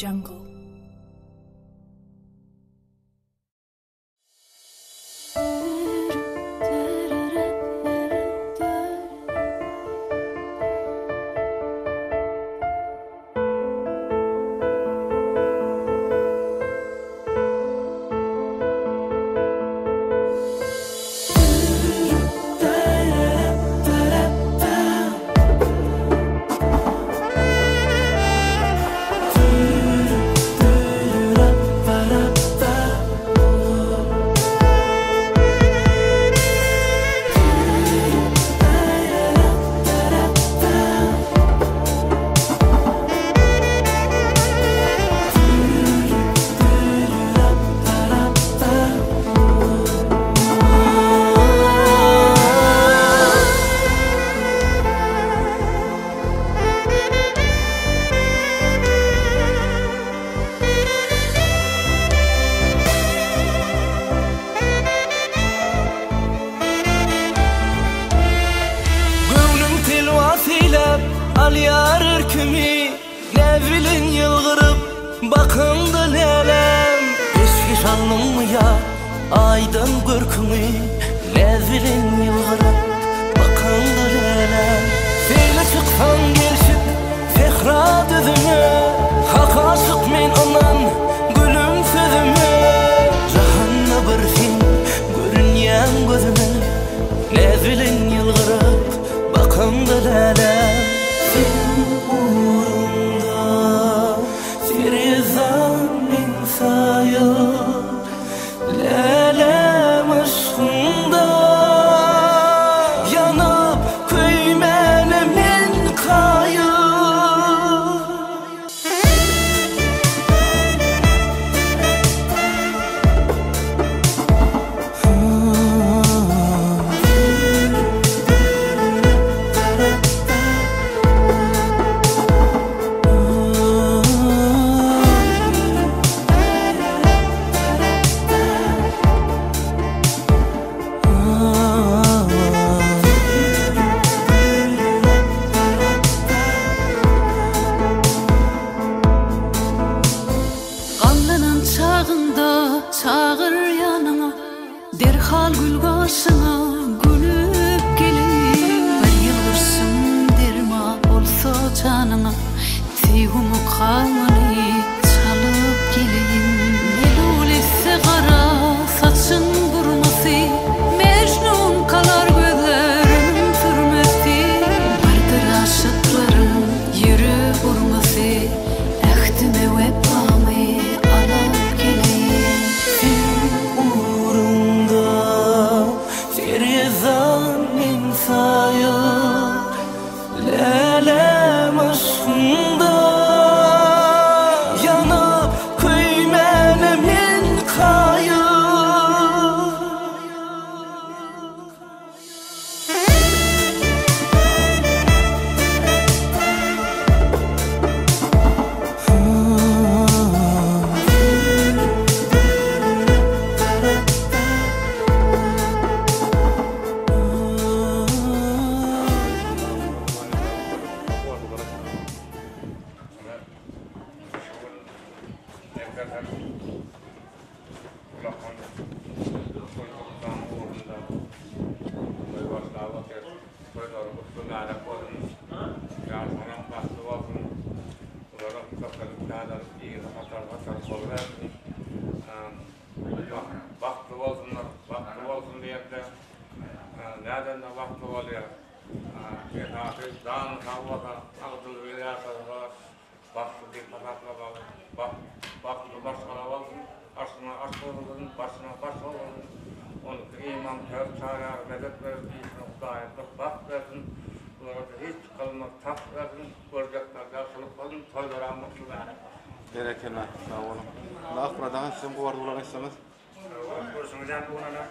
Jungle. Al yarar kimi nevilin yılgırıp bakındı lelem Eski şanlım mı ya aydın görkümü nevilin yılgırıp bakındı lelem Seyle çıksan gelşip fehra düzüme hak aşık men anan gülüm sözüme Cahanna bir fin görünyen gözüme nevilin yılgırıp bakındı lelem uğrunda Firizan'ın sayır Lelem aşkında yanıp kıymenemin kayır Çağır yanıma derhal gül başına gülüp gelin Bir yıldırsın derma olsa canına Teyhumu kalmani çalıp gelin Melul etse kara saçın burması Mecnun kalar gözlerim sürmesi Vardır aşıkların yürü vurması Ehtime ve pami alıp gelin Firizan'ın sayır Lelem aşkında yanıp kıymenemin kayır Vakti diyette nereden de vakti oluyor? Dağın havada ağzını verirse vakti bir patakla bağlı. Vakti başkana olsun, aslına aşk olsun, başına baş olsun. Onu imam her çare medet verir, dayanıklı vakt versin. Bunlarda hiç kalmak tak versin, görecekler, yaşlılık olsun, toylara mutlu verin. Bereketler, sağ olun. Allah buradan sizin bu arada ulaşırsanız. Kursunuzdan bu ana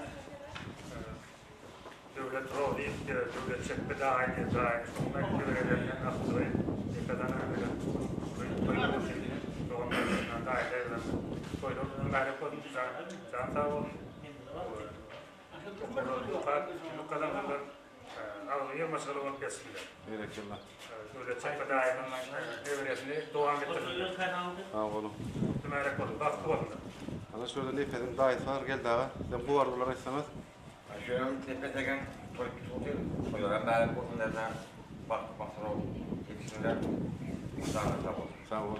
devlet roğu istiyor, devlet çekme daha aynı zaten. Sonuna devletlerden akıllı ne kadar öyle. Koyduğum için doğumlarından daha iyi devlet. Koyduğum gayret koydum, can sağ olun. Okulun bu kadar Ağzı yılmasılı olup geçsinler. Bereketler. Şöyle çekme dayanın devresini devam ettirin. Sağ olun. Tümerek oldu, baktı oldu. Ana şöyle nefedim dayıt var geldi ağa. Sen bu vardılar istemez. Şöyle tepedegen toy tutuyor. Toylara bari konularına bakmasın o yetişimler. Sana sağ olun. Sağ olun.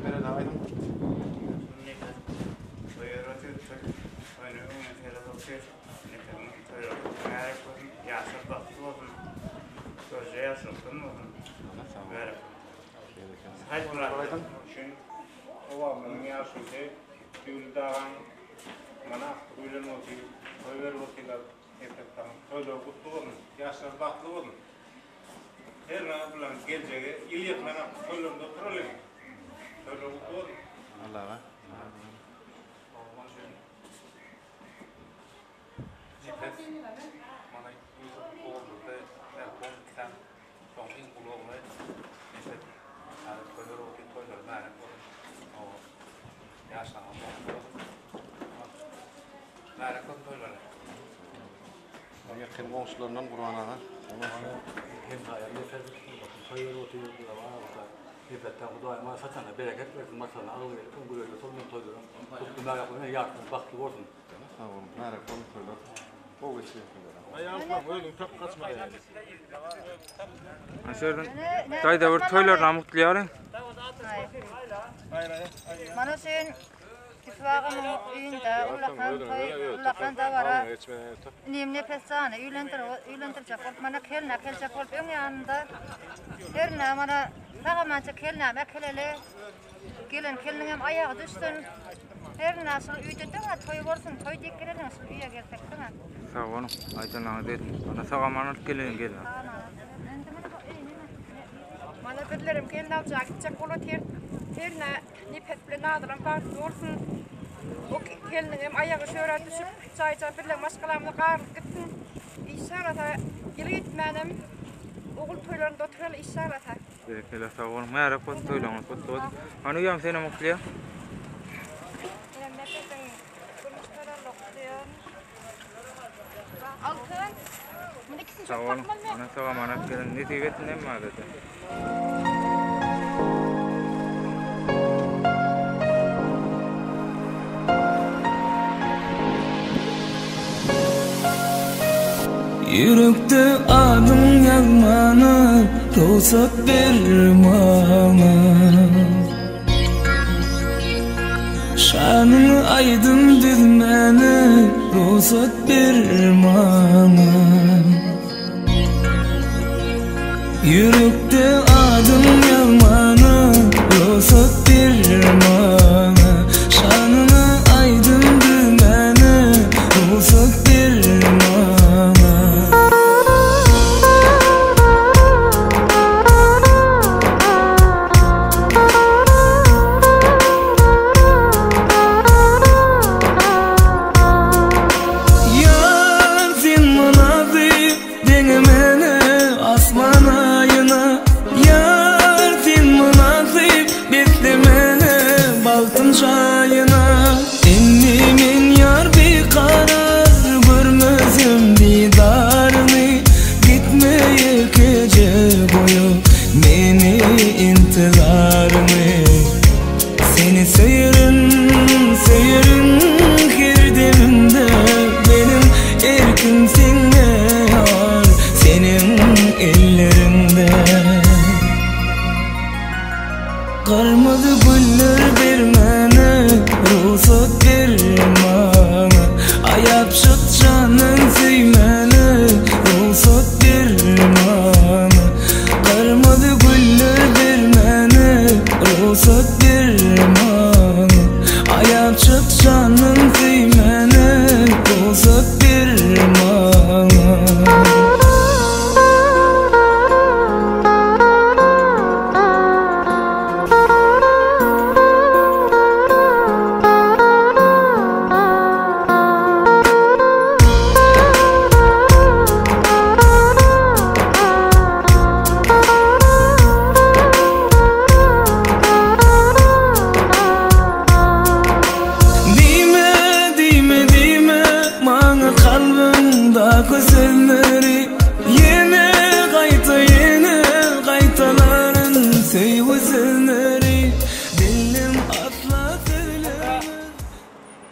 Nerede aydın? Toylara tüttük. Oyunu ünitele bakıyor. Nefedim toylara merak olsun. Yaşar baktı olsun. Gözce yaşılsın olsun. Ana sağ olun. Merak olsun. Bereketler. Hayır bırakın. Şimdi o ablanın yaşıydı. Düğünü dağın bana uylan oldu. Toyver oldular. Efekten toylar kutlu olun. Yaşar baktı olun. Her ne yapılan geleceğe il yetmene toylarında oturalım. Toylar kutlu olun. Allah'a. Mana oğlunda telefon kitan çoğun bulunma işte toylar o toylar merak o yaşanan merak toylar Yakın komşularından Kur'an ağa. hem hayal nefes toylar oturuyorlar var nefetten Hudaýyma saçana bereket versin masalan alıp verip gurulda solun toylar tuttular yapına yardım baktı olsun. Sağ olun. Merak olun söyler. O geçiyor. Aşırın. Dayda bir toylardan mutlu yarın. Mana sen itfaqın uyunda ulaqan da var. Nimne pesane üylendirecek olup mana kelcek olup ön yanında. Her mana sağamança kelname kelele. Gelin hem ayağı düşsün. Her nasıl uyda da toy olsun, toy dikkiren nasıl üye gelsek değil mi? Sağ olun. Aydan ağa dedi. Bana sağamanlık gelin gelin. Mana birlerim kendi alacak gidecek ola terine nipet bilen adıran farklı olsun. O kelinin hem ayağı şöyle düşüp çayca birle maşkalamla qarlık gitsin. İşarata geri gitmenim. Oğul toylarında otural işarata. Bereketler sağ olun. Merak olun toylarımız kutlu olsun. Hani uyam seni mutlu ya? Sağ olun. Ana sağamanlık gelin. Netibetin hem madede. Yürekte adım yazmana ruhsat ver bana. Şanını aydın dizmene ruhsat ver bana. Yürekte adım yazmana ruhsat ver bana. Şanını aydın dizmene ruhsat ver bana.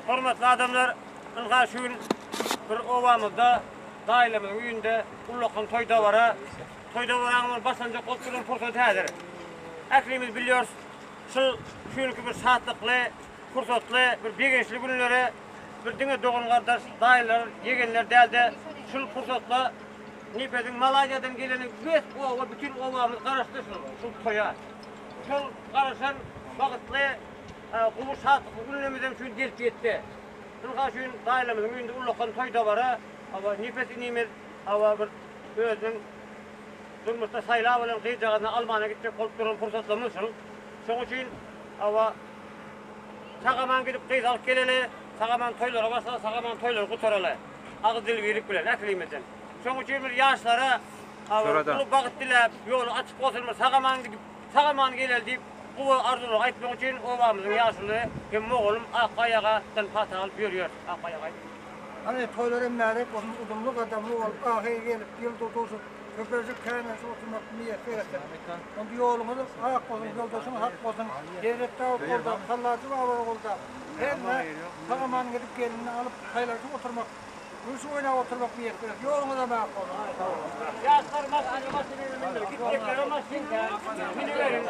hormatly adamlar, ılga şu gün bir ovamızda, dailemizin üyünde, ullakın toyda vara, toyda varanımız basınca koltuğun fırsatı hazır. Eklimiz biliyoruz, şu günkü bir saatlıklı, fırsatlı, bir bilinçli günleri, bir dine doğun kardeş, dailer, yegenler değildi, şu fırsatla Nipet'in Malazya'dan gelenin 5 ova, bütün ovamız karıştı şu toya. Şu karışan vakitli, kubu saatlıklı günlerimizden şu gelip yetti. Şunca şu dailemizin üyünde ullakın toyda vara, ama Nipet'in imir, ama bir özünün durmuşta sayla bilen kıyacağına Almanya'ya gidecek koltukların fırsatlamışsın. Şunun için ama sağaman gidip kıyız alıp geleli, sağaman toylara basla, sağaman toyları kutarala. Ağız dil verip bilen, eklimizden. Şunun için bir yaşlara bu vakit dile yolu açık olsun, sağaman geleli deyip bu arzulu aytmak için ovamızın yaşlı hem moğolum Akkaya'dan fatih alıp yürüyor. Akkaya'ya. Hani toyların mələk olsun, udumluq adamlı ol, ahaya gelip, yıl tutulsun, köpürcük kərnəsi oturmaq niyet verirsin. Onda yolumuzu hak olsun, yoldaşın hak olsun, devlette olda, kallacı var olda. Hem de sağaman gidip gelini alıp kaylarcı oturmak, Rüsü oyna oturmak niyet verir. Yolumuza mələk olsun. Yaşlar masını verin, gittikleri masını verin.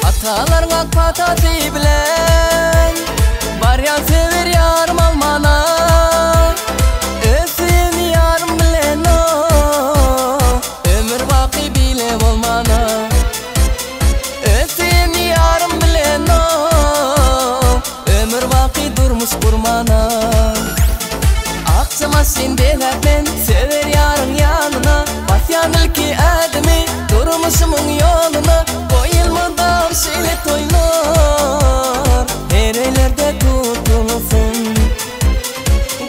Atalarga patati bilen baryan sever yarım almana Özün yarım bilen o ömür baki bile olmana Özün yarım bilen o ömür baki durmuş kurmana Akçama sende ben sever yarın yanına Basyan ilki ademi durmuşumun yoluna Koyulmadan şile toylar Nerelerde tutulsun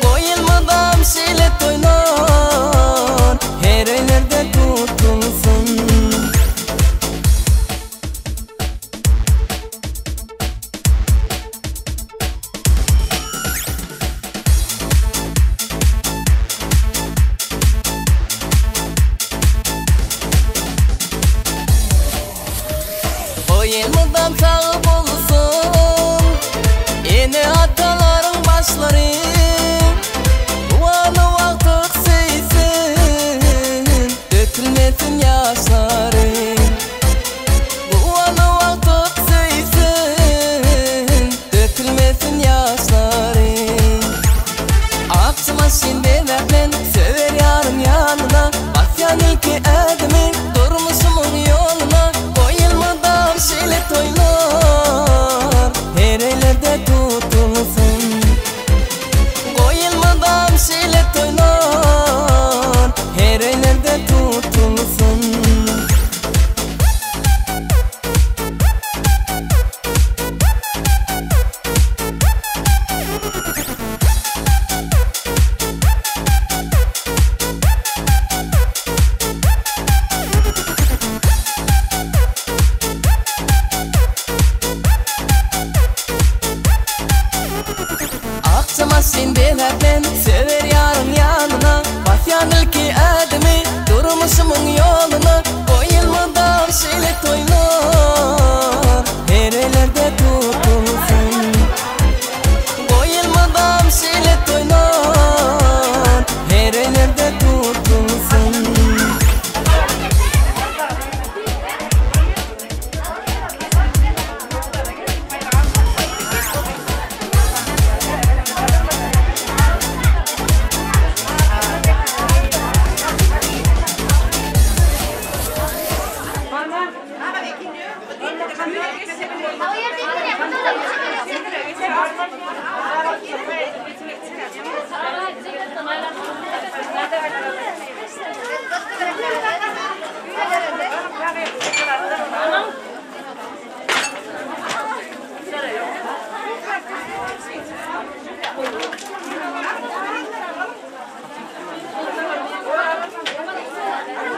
Koyulmadan şile toylar Nerelerde tutulsun Koyulmadan sağ bulsun Yine ataların başları Duanı vaktık seysin Dökülmesin yaşları Duanı vaktık seysin Dökülmesin yaşları Akçıma şimdi ben sever yarım yanına Basyan ilki ademi durmuşumun yoluna Koyulmadan şile toylar Nerelerde tutulsun Koyulmadan şile toylar Nerelerde tutulsun Akçama sende ben sever yarın yanına Basyan ilki ademi durmuşumun yoluna Koyulmadan şile toylar Nerelerde tutulsun Koyulmadan şile toylar Nerelerde tutulsun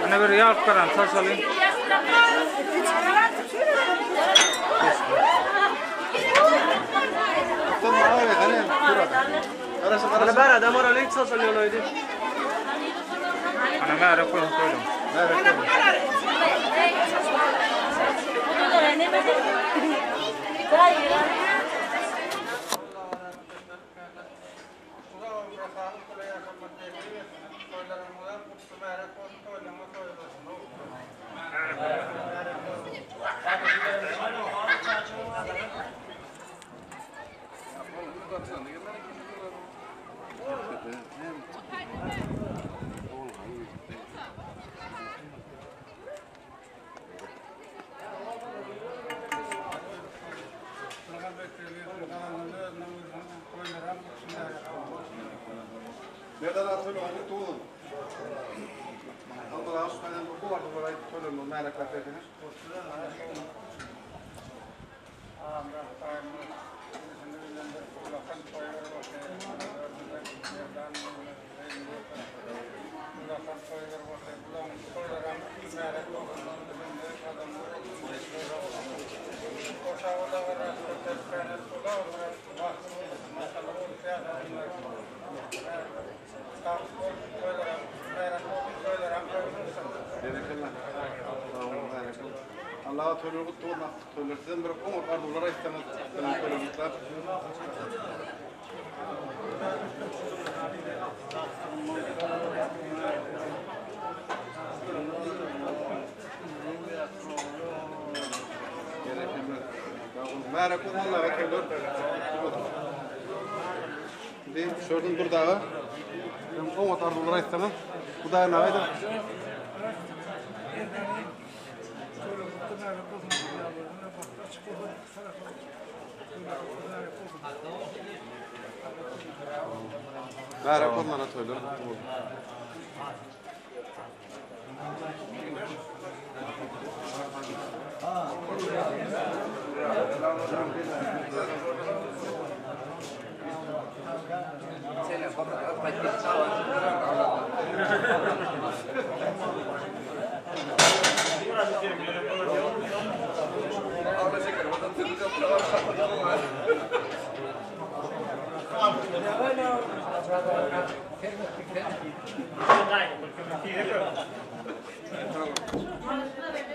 Ana bir yağ karan taş alayım. Tamam, evet. Ana ben adam oraya hiç saçmalıyordu. Ana mera koyun koydum. Nereden atıyor onu tuğun? Allah aşkına bu var bu var tuğun mu merak etmediniz? Allah'a tölür kutluğuna tölürsen bir umut arzulara istemez tölürlükler. Merak Allah'a tölür. Değil, şuradan dur dağı. Umut arzulara istemez. Bu da ne aydı? Merak onlara söylüyorum.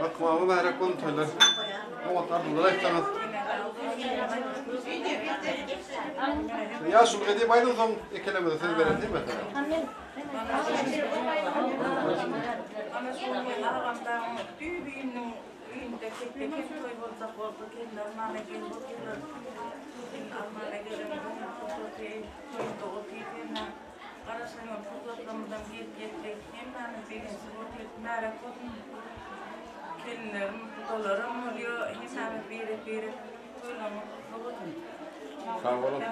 Bak mağabı merak onu söyler. O atar bunlara istemez. Ya şu gidi baydın son ekelemedi seni veren değil mi? Sağ olun.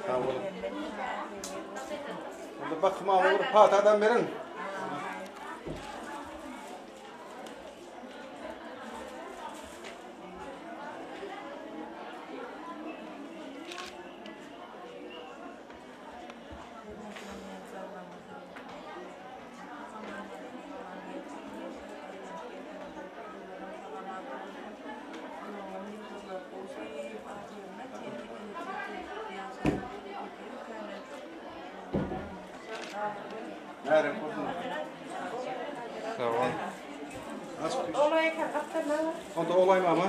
Sağ olun. Burada bak mağabı patadan verin. Nerede kurdun? Sağ ol. Olay kapattı. Onda olay mı ama?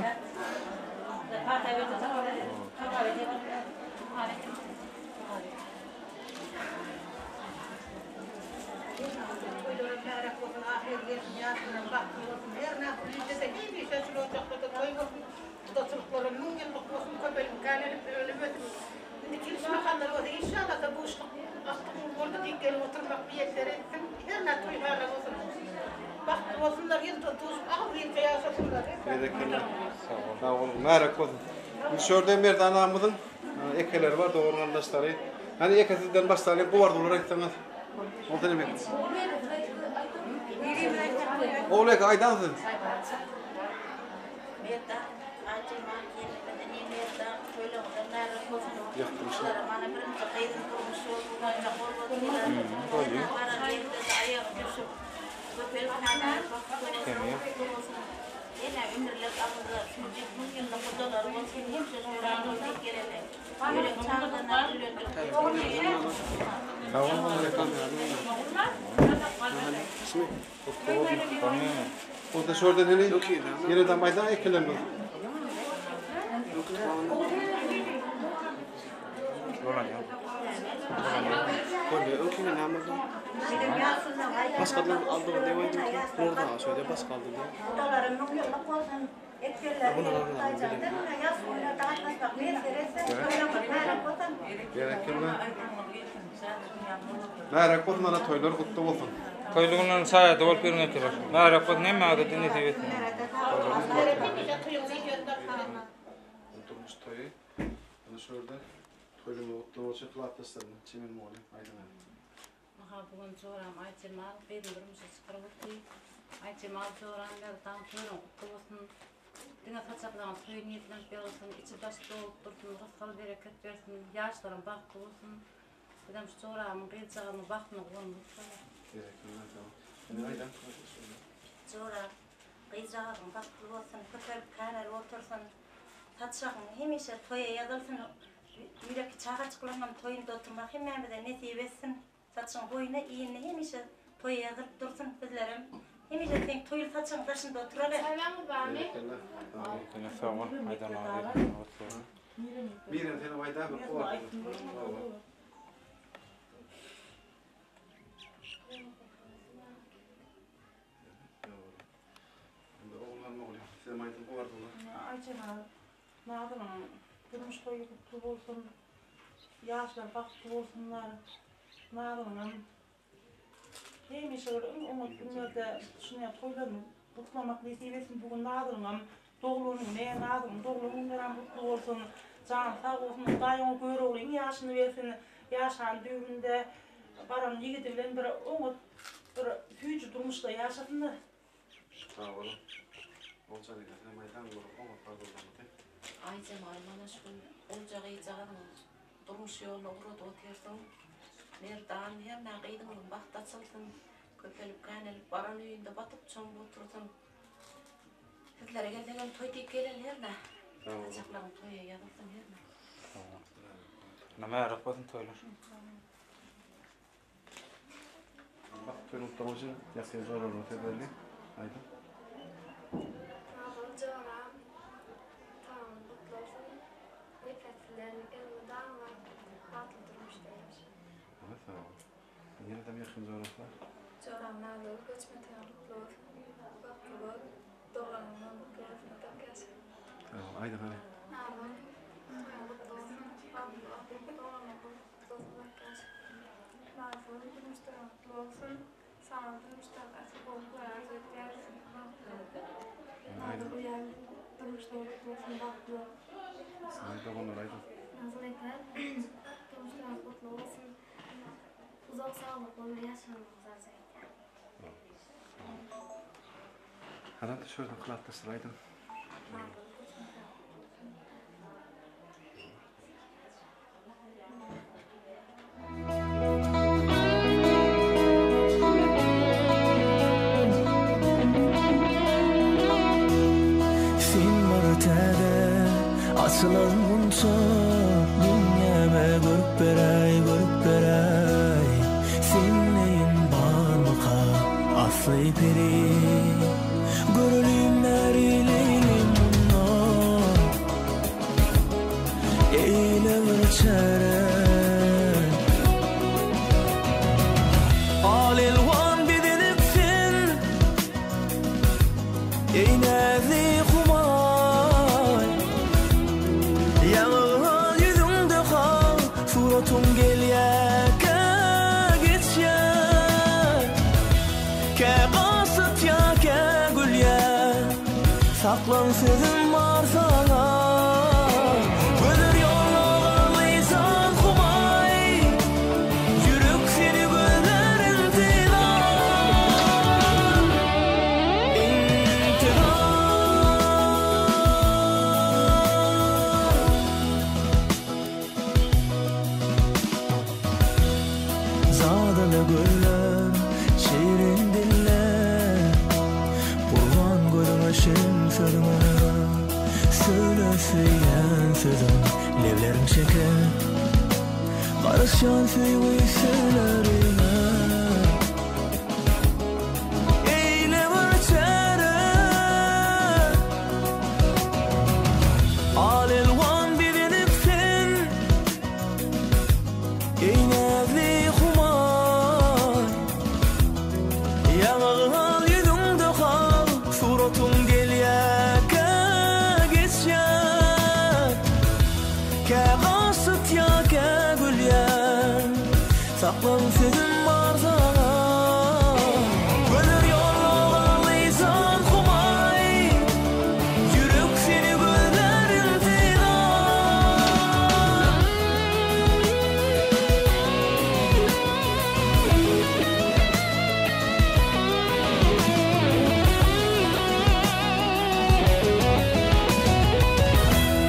Sağ olun. Merak olun. Şurada bir tane anamızın ekeleri var, doğru arkadaşları. Hani ekesizden başlayıp bu vardı olarak tanır. O da demek. Oğlak aydansın. O da şurada ne? Yeniden maydan ekelim. Önkine namazda. Başkadan aldığı ne var ki? Orada söyle başka aldı diye. Merak etme, toylar kutlu olsun. Toyluğundan sayada olup birine turar. Merak etme, ne adeti ne seviyetin. Oturmuş toyu. Bunu şurada toyluğunu kutlu olacak. Kılatlaslarını, çimin moğlu. Aydın abi. Bugün çoğuram Ayçemal, benim durumsuz kırgıttı. Ayçemal çoğuram, tam toyun kutlu olsun. Dine saçaklarım toy niyetlenip olsun, içi baş dolup dursun, rızkal bereket versin, yaşlarım baktı olsun. Dedim şu çoğuramın rızağını baktığını olmuş. Teşekkürler, tamam. Aydan. Çoğuram, rızağın baktı olsun, köpek kanar otursun. Saçakın hemişe toya yazılsın, yürek çağa çıkılanım toyunda oturmak hemen bir de nesip etsin. Saçın boyuna iyini hemişe toya yazıp dursun bizlerim. Hemişe sen toyul saçın başında oturalım. Selam bari. Sağ ol. Aydan abi. Miren seni Aydan abi. Ayçemal, nadım durmuş toyu kutlu olsun, yaşlar baktı olsunlar, nadım neymiş öyle umut günlerde şuna toylarını kutlamak nasip etsin bugün nadım doğulunun ne nadım doğulunun veren mutlu olsun, can sağ olsun, dayın görü olayım, yaşını versin, yaşan düğünde baranın yigiti bilen bir umut bir hücü durmuşta yaşasınlar. Sağ olun. Olacak idi. Sen maydan vurup ama pardon dedi. Ayçemal bana şu olacağı icağını durmuş yoluna uğradı otursun. Nereden hem ne kıydım baht açılsın. Köpelip kaynelip baran üyünde batıp çombu otursun. Sizlere geldiğim toy deyip gelin her ne? Saçaklarım toya yazılsın her ne? Ne merak etme toylar. Bak benim tamamcı yakın zor olur tedbirli. Haydi. Çoğuram, tamam mutlu olsun. Nefretlilerini elmeden var. Batıl durmuş demiş. Evet sağ ol. Yine de yakın zor olur. Çoğuram ne olur, göçmeden mutlu olsun. Bakılı, dolanma mutlu olsun. Tamam, haydi hadi. Ne olur, mutlu olsun. Bakılı, dolanma mutlu olsun. Bazı durmuşlar mutlu olsun. Sana durmuşlar açık olgular arzu edersin. Nazlı uyan, durmuşlar mutlu olsun. Bakılı. Haydi onlar haydi. Nazlı ekler, durmuşlar mutlu olsun. Uzak sağlıklı bir yaşamımız azaydı. Hadi şuradan kılatlasın haydi. Asılan bunca dünyama görüp beray Senin barmaka aslı peri Görülüm nerileyim bunlar Eyle çare Al elvan bilinipsin Ey nazi kumay Yağıl yüzümde kal Suratım gel yaka geçer Ke kasıt ya ke gül ya Saklan sözüm var sana Gözür yollarlıysan kumay Yürük seni gözlerin tilan İntikam şirin diller Kurban koyduğuna şen sözüme Söyle söyleyen sözüm Levlerim şeker Karışan süyü söylerime Eyle var çare Al elvan bilinip sen Eynevli humay Yanağın al yüzümde kal Suratım gelyeke geçecek Ke gasıt ya ke gülyen Saklan sözüm var sana Gönül yollarlıysan humay Yürek seni gözlerin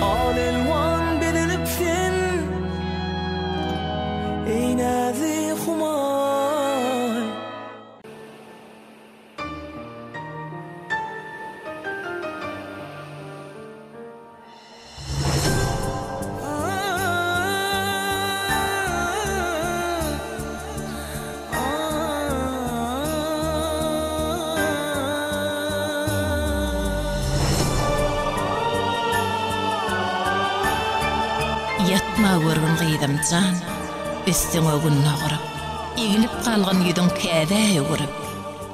Al elvan bilinip sen Eynezi humay Yatma görgün gıydam can, üstüne günne qırıp, egilip qalğan yüdün kädäye görüp,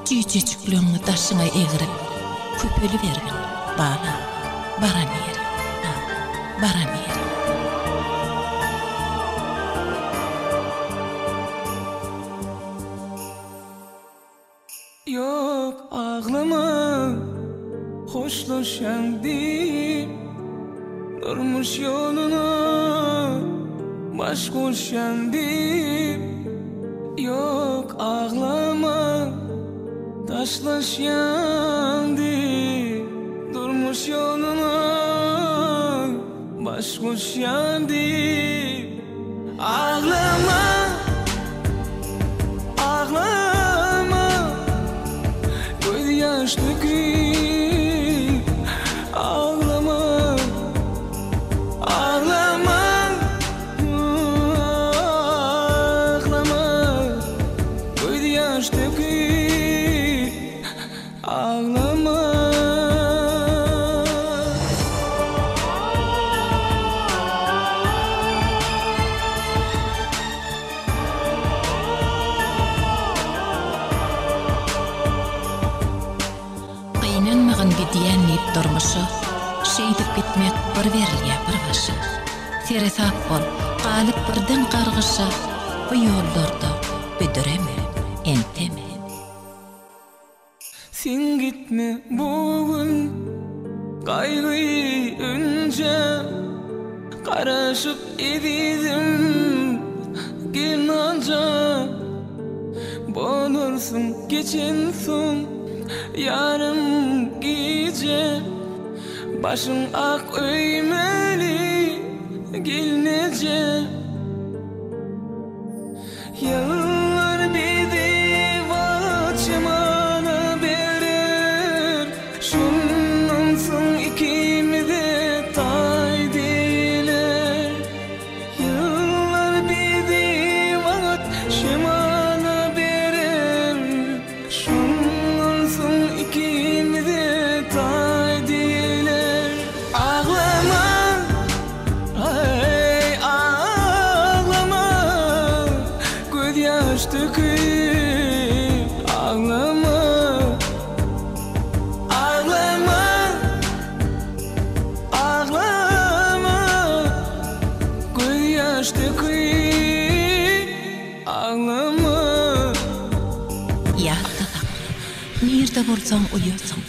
cücücüklüğünü daşına eğirip, köpeli bergin, bala, baran yer, baran yer. Yok ağlama, hoşlaşandım Durmuş yoluna baş koşandım Yok ağlama taşlaş yandı Durmuş yoluna baş koşandım Ağlama Ağlama Göz yaş döküp Ağlama Ağlama, ağlama Göz yaş döküp Ağlama Qıynanmağın gidiyen nip durmuşu Şeydip gitmek bir verilýär bir başa Seresap bol, qalyp birden qargışa Bu yollarda büdüreme, enteme Sen gitme bugün Kaygı önce Karaşıp edidim Genanca Bolursun geçen son Yarım gece Başın ak öymeli Gelnece Yıllar bizi vaçmana verir Şundan son ikimize tay diler Yıllar bizi vaçmana verir Şundan son ikimize tay diler Ağlama Ay ağlama Göz yaş döküp Ağlama Ağlama Ağlama Göz yaş döküp Ağlama Yattıdan, nerede bolsaň uýasyň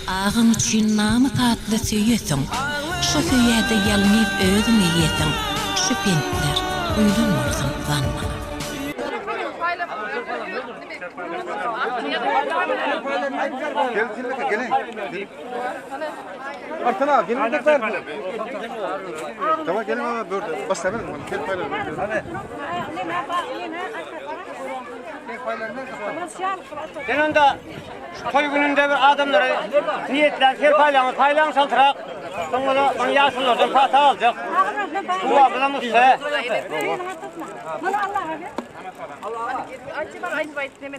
Ağın üçün namı tatlı söýesin Şu söýäde ýalmyp özüňe ýetin Şu pentler uýlanmarsın zanna Gelin. Artana gelin tekrar. Tamam gelin ama böyle. Bas hemen. Gel paylaşalım. Hadi. Ben onda toy gününde bir adamlara niyetler, paylan saltırak. Sonra onu yaşlılardan pata alacak. Bu abla Musa.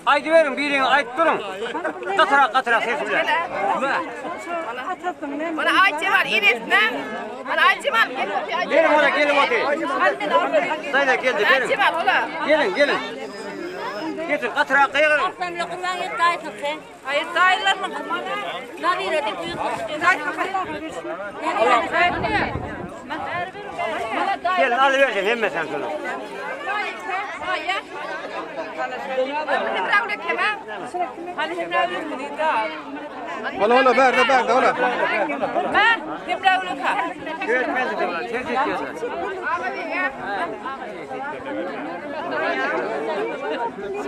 Haydi verin birini, haydi durun. Katırak hepsiyle. Bana ayçı var, irisine. Bana ayçı var, gelin ola, gelin bakayım. Sayla geldi, gelin. Ayçı var ola. Gelin. Getir, katırak kıyırın. Ben yokumdan yet gayet sen. Hayır, dayılar mı? Ne bir ödek büyük Gelin, alıvereceğim, hemme sen şunu. Ola berde ola. Göğetmezdi de ola, tez istiyorsan.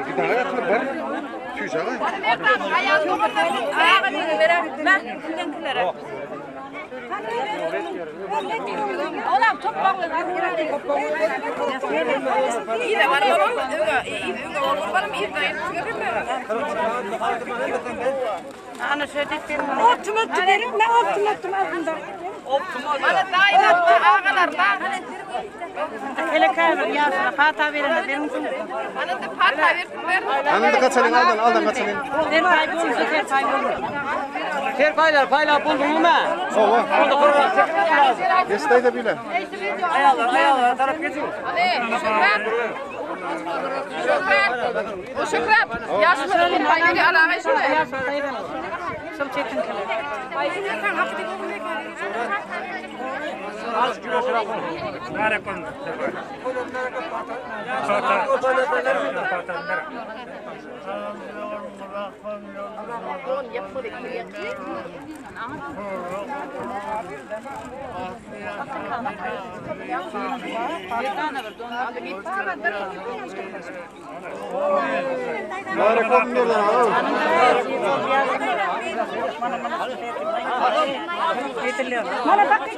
Gidana yakın var. Tüycağı. Olam toplanın. İyi de var oğlum. İyi olur var mı? İyi de görür mü? Ana söylediklerim. Optimum verin. Ne optimum aslında? Bana dayılar, ağalar lan. Hele kayır yazına pata verin. Benim bana da pata versin. Anında kaçalım aldan kaçalım. Ben kaybolurum. Ter paylar buldun mu ben? Ova. Desteği de bile. Ayağlar taraf geçin. Şükran. Yaşlıların haydi alame şunu. Çok çetin kale. Az kilo sıra koy. Nereye koydun? Nereye koydun oradan al. Bana bak ki.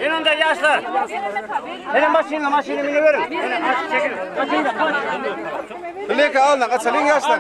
Yanında yaşlı. Benim maşinimi verin. Çekil. Bilek aldan kaçalım yaşlan.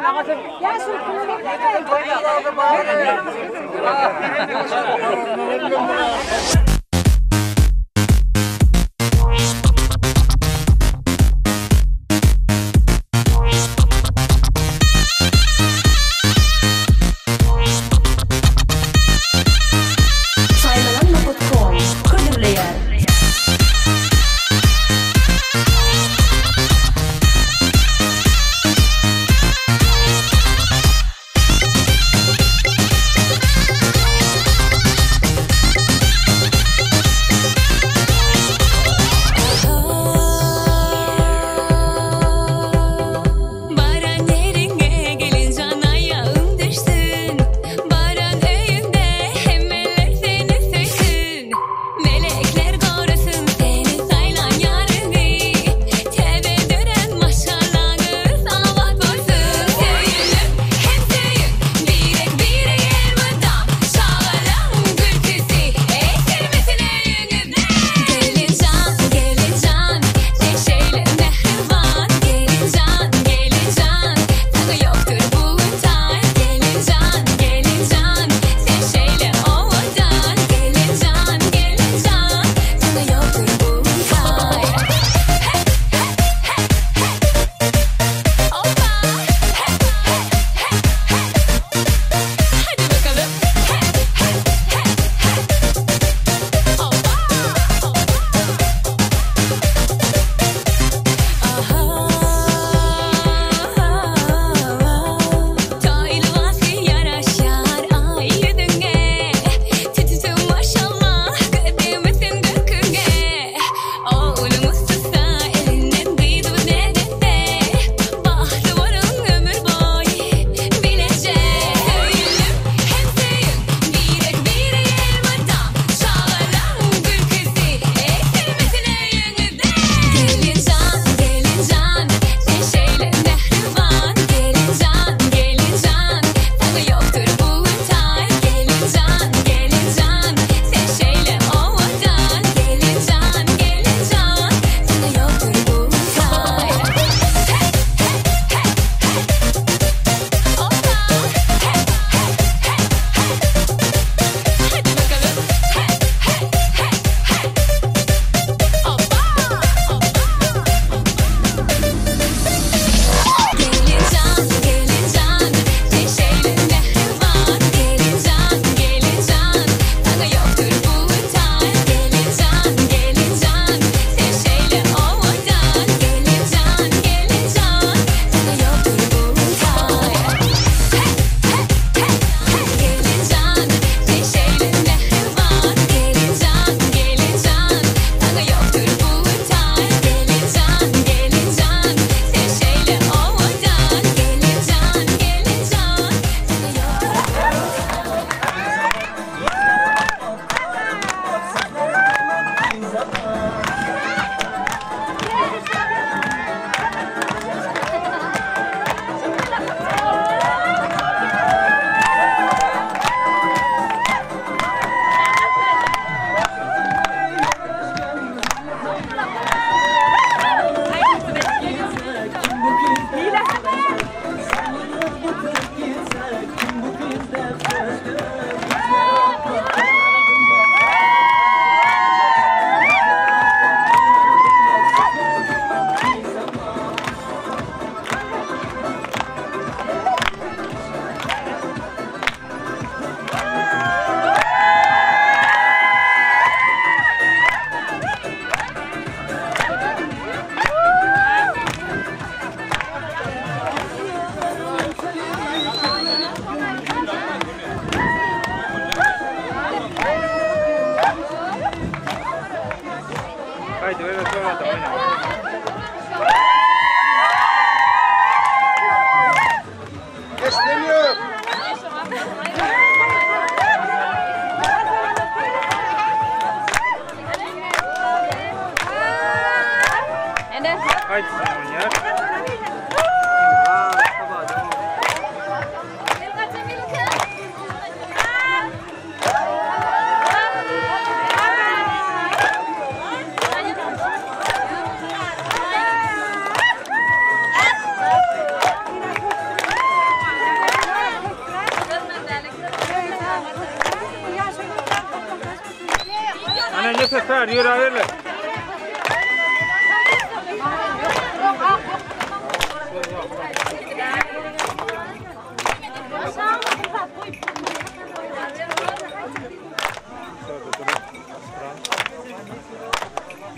Efes var, yürü ayırlar.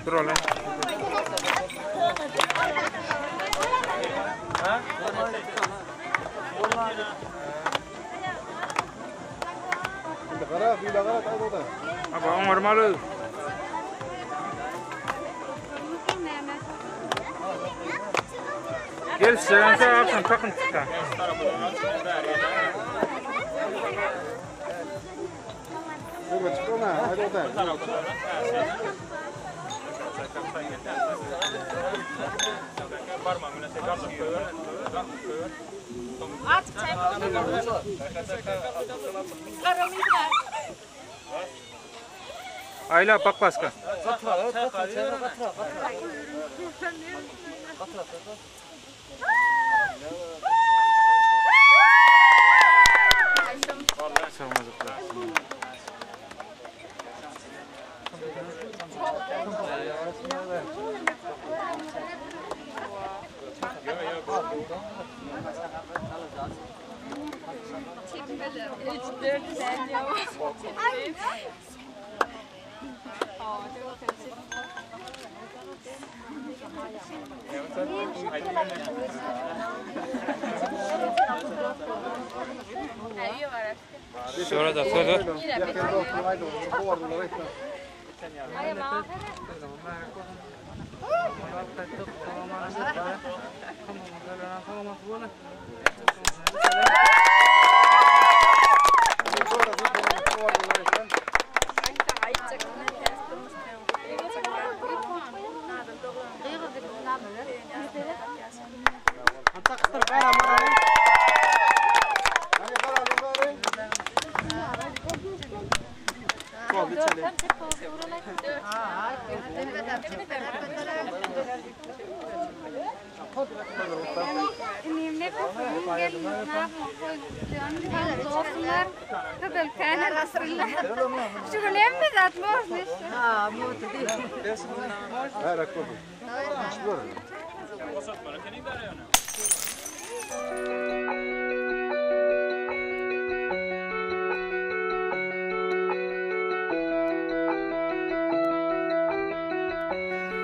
Dur oğlum. Ha? Bir de kara, Abi normal. Gel sen alsın takın çıkar. Dur çıkma, hadi otur. Ayla bak başka. Sonra da söyle.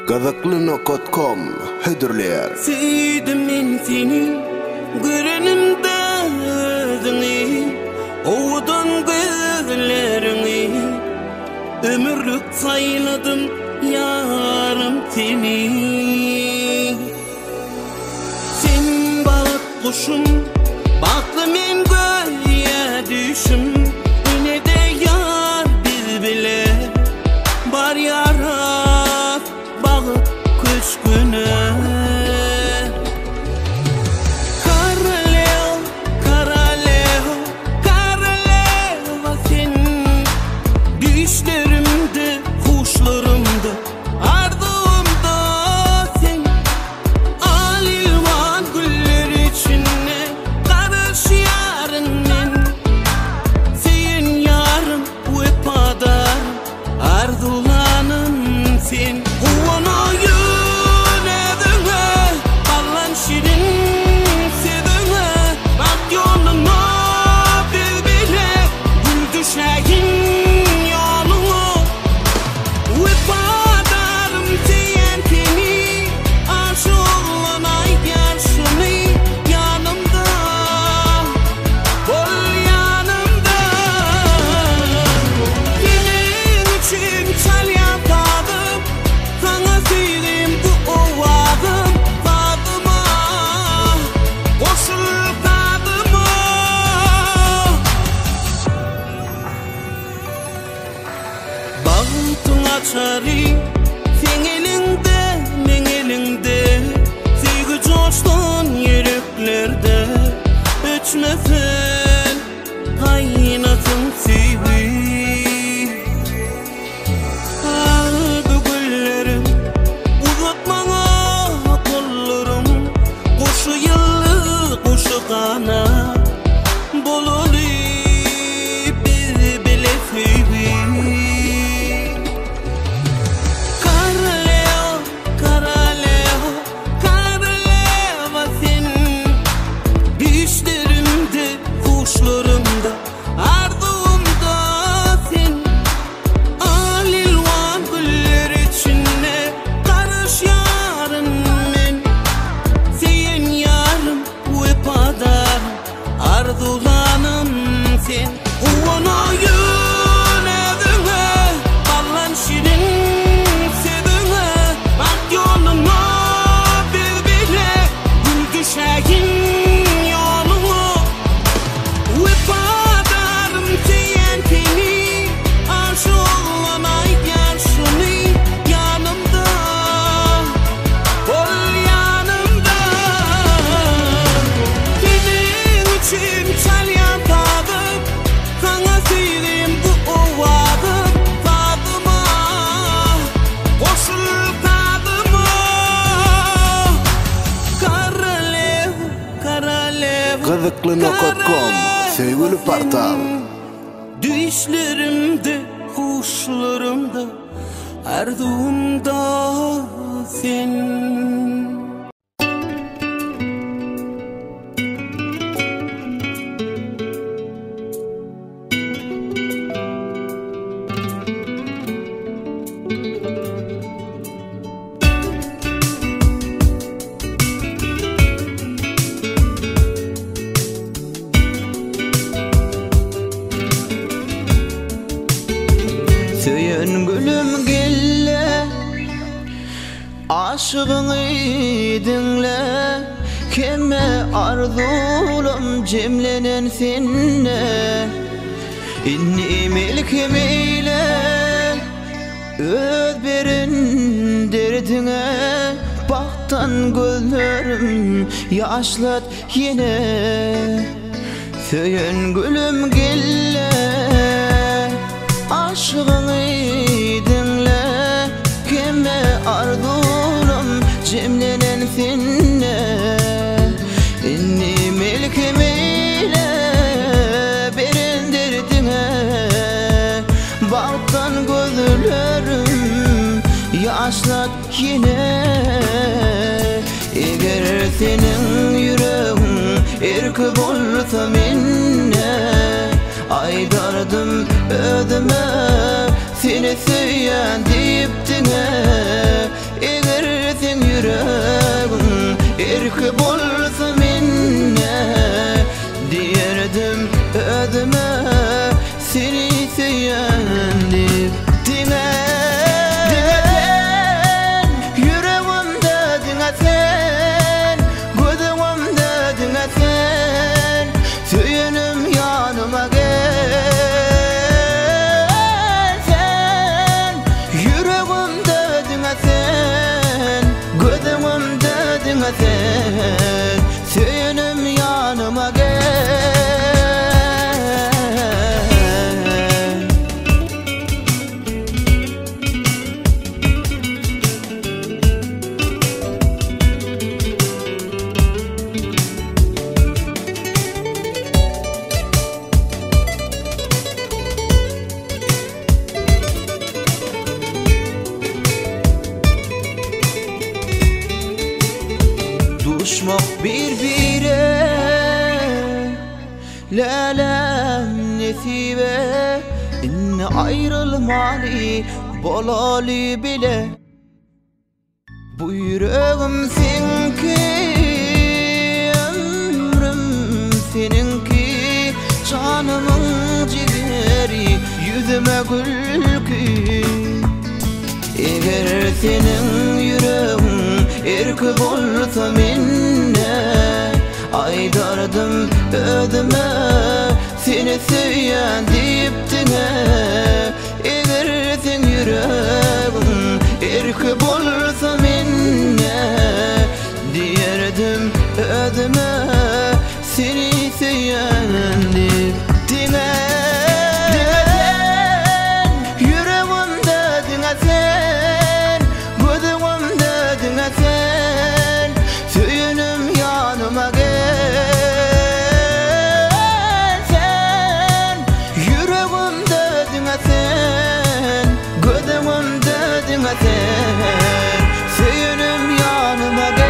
Gazaklıno.com hüdürler. Sevdim men seni, görenimde özünü, oğudan gözlerini, ömürlük sayladım yarım seni. Sen balık kuşum, baklı men göğe düşüm, yine de yar biz bile, bar yara. Kış günü Karalev, karalev, karalev sen düşlerimde, kuşlarımda, ardımda sen Alilvan güller içine karış yarın men Gıdıklı.com Söygülü portal. Düşlerimde, kuşlarımda, ardımda sen. Söyün gülüm gelle, aşığını dinle, kime arzulum cemlenen seninle. İnni milkim eyle, öz berin derdine, baktan gözlerim yaşlat yine. Söyün gülüm gelle, aşığını dinle, kime arzulum cemlenen seninle. İnni milkim eyle, berin derdine, baktan gözlerim yaşlat yine. Eğer senin yüreğin erkek olsa minne, aydardım ödüme seni söyleyen diptine. Eğer sen yüreğin erkek olsa minne, diyerdim ödüme seni söyleyen diptine. Yüreğimde dine sen, gözümde dine sen, söylenim yanıma gel. Sen yüreğimde dine sen, gözümde dine sen, söylenim yanıma gel. Düşmek birbirine, lelem nesibe, inne ayrılmalı bolalı bile. Bu yüreğim seninki, ömrüm seninki, canımın ciğeri, yüzüme gülkü. Eğer senin yüreğin erkek olsa minne, aydardım ödüme seni söyleyen diptine. Eğer sen yüreğin erkek olsa minne, diyerdim ödüme seni söyleyen diptine. Yüreğimde dine sen, gözümde dine sen, söylenim yanıma gel. Sen yüreğimde dine sen, gözümde dine sen, söylenim yanıma gel.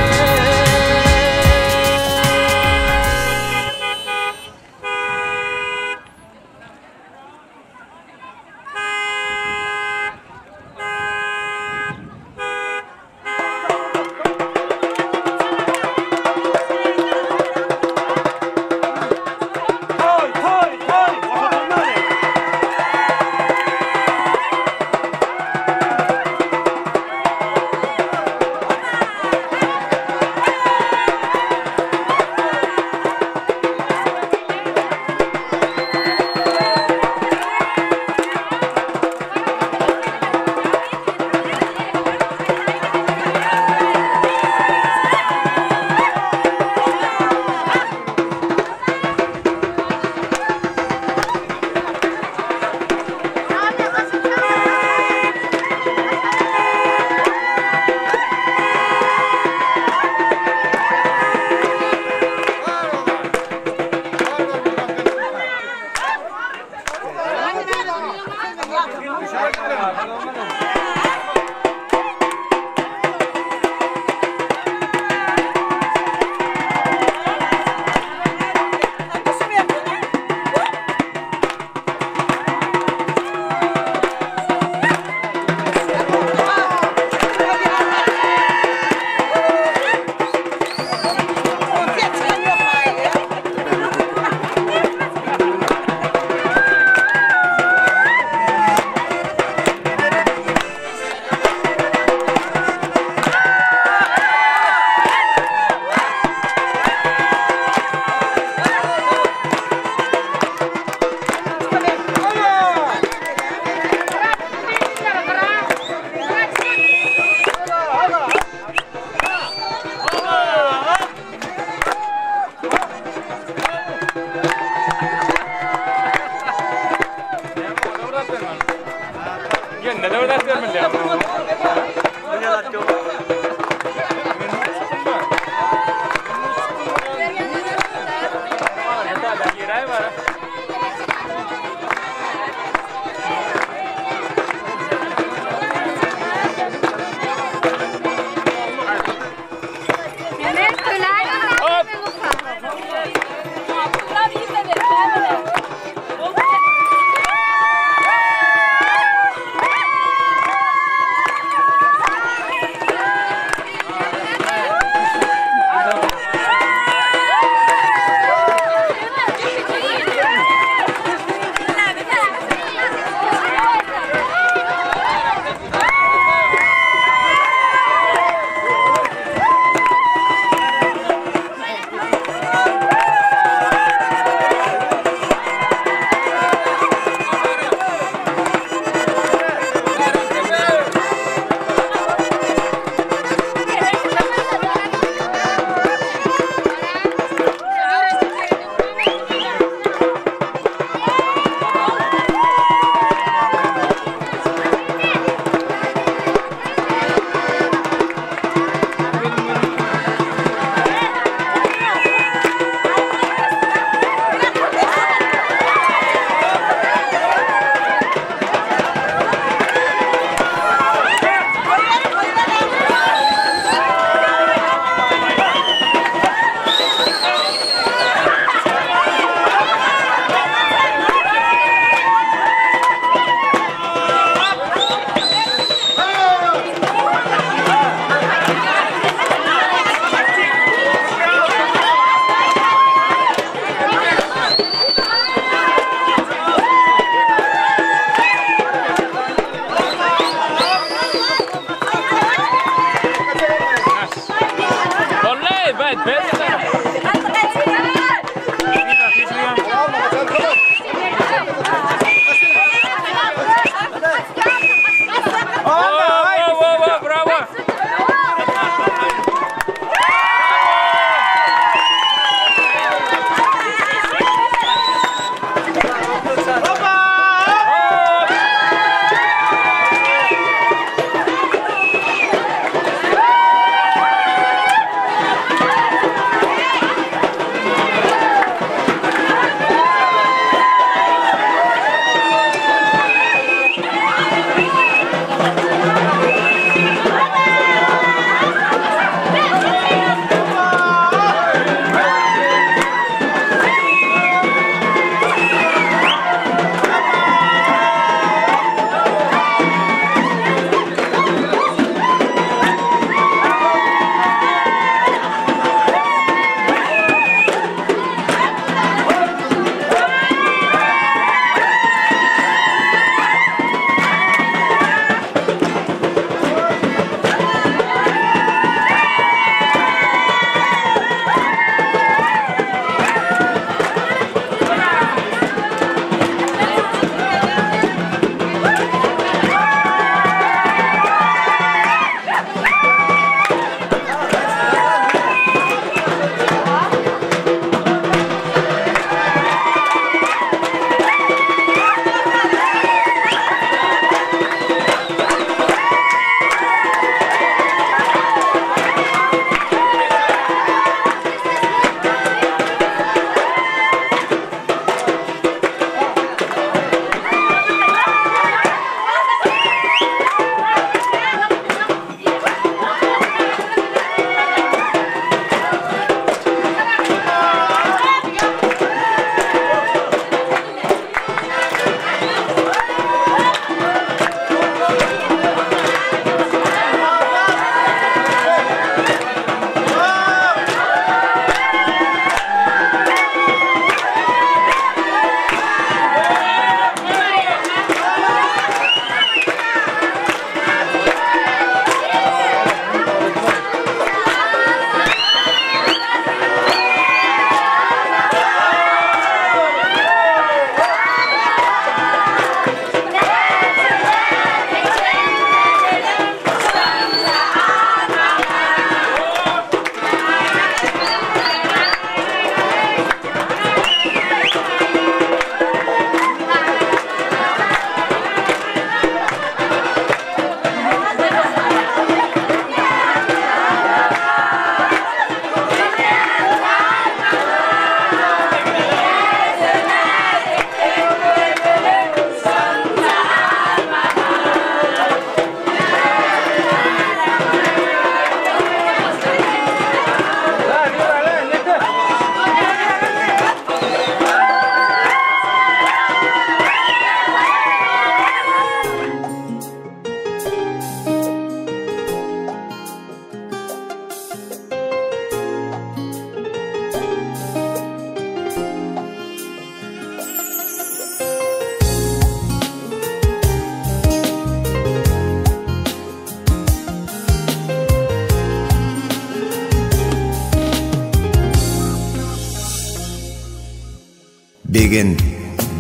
Begen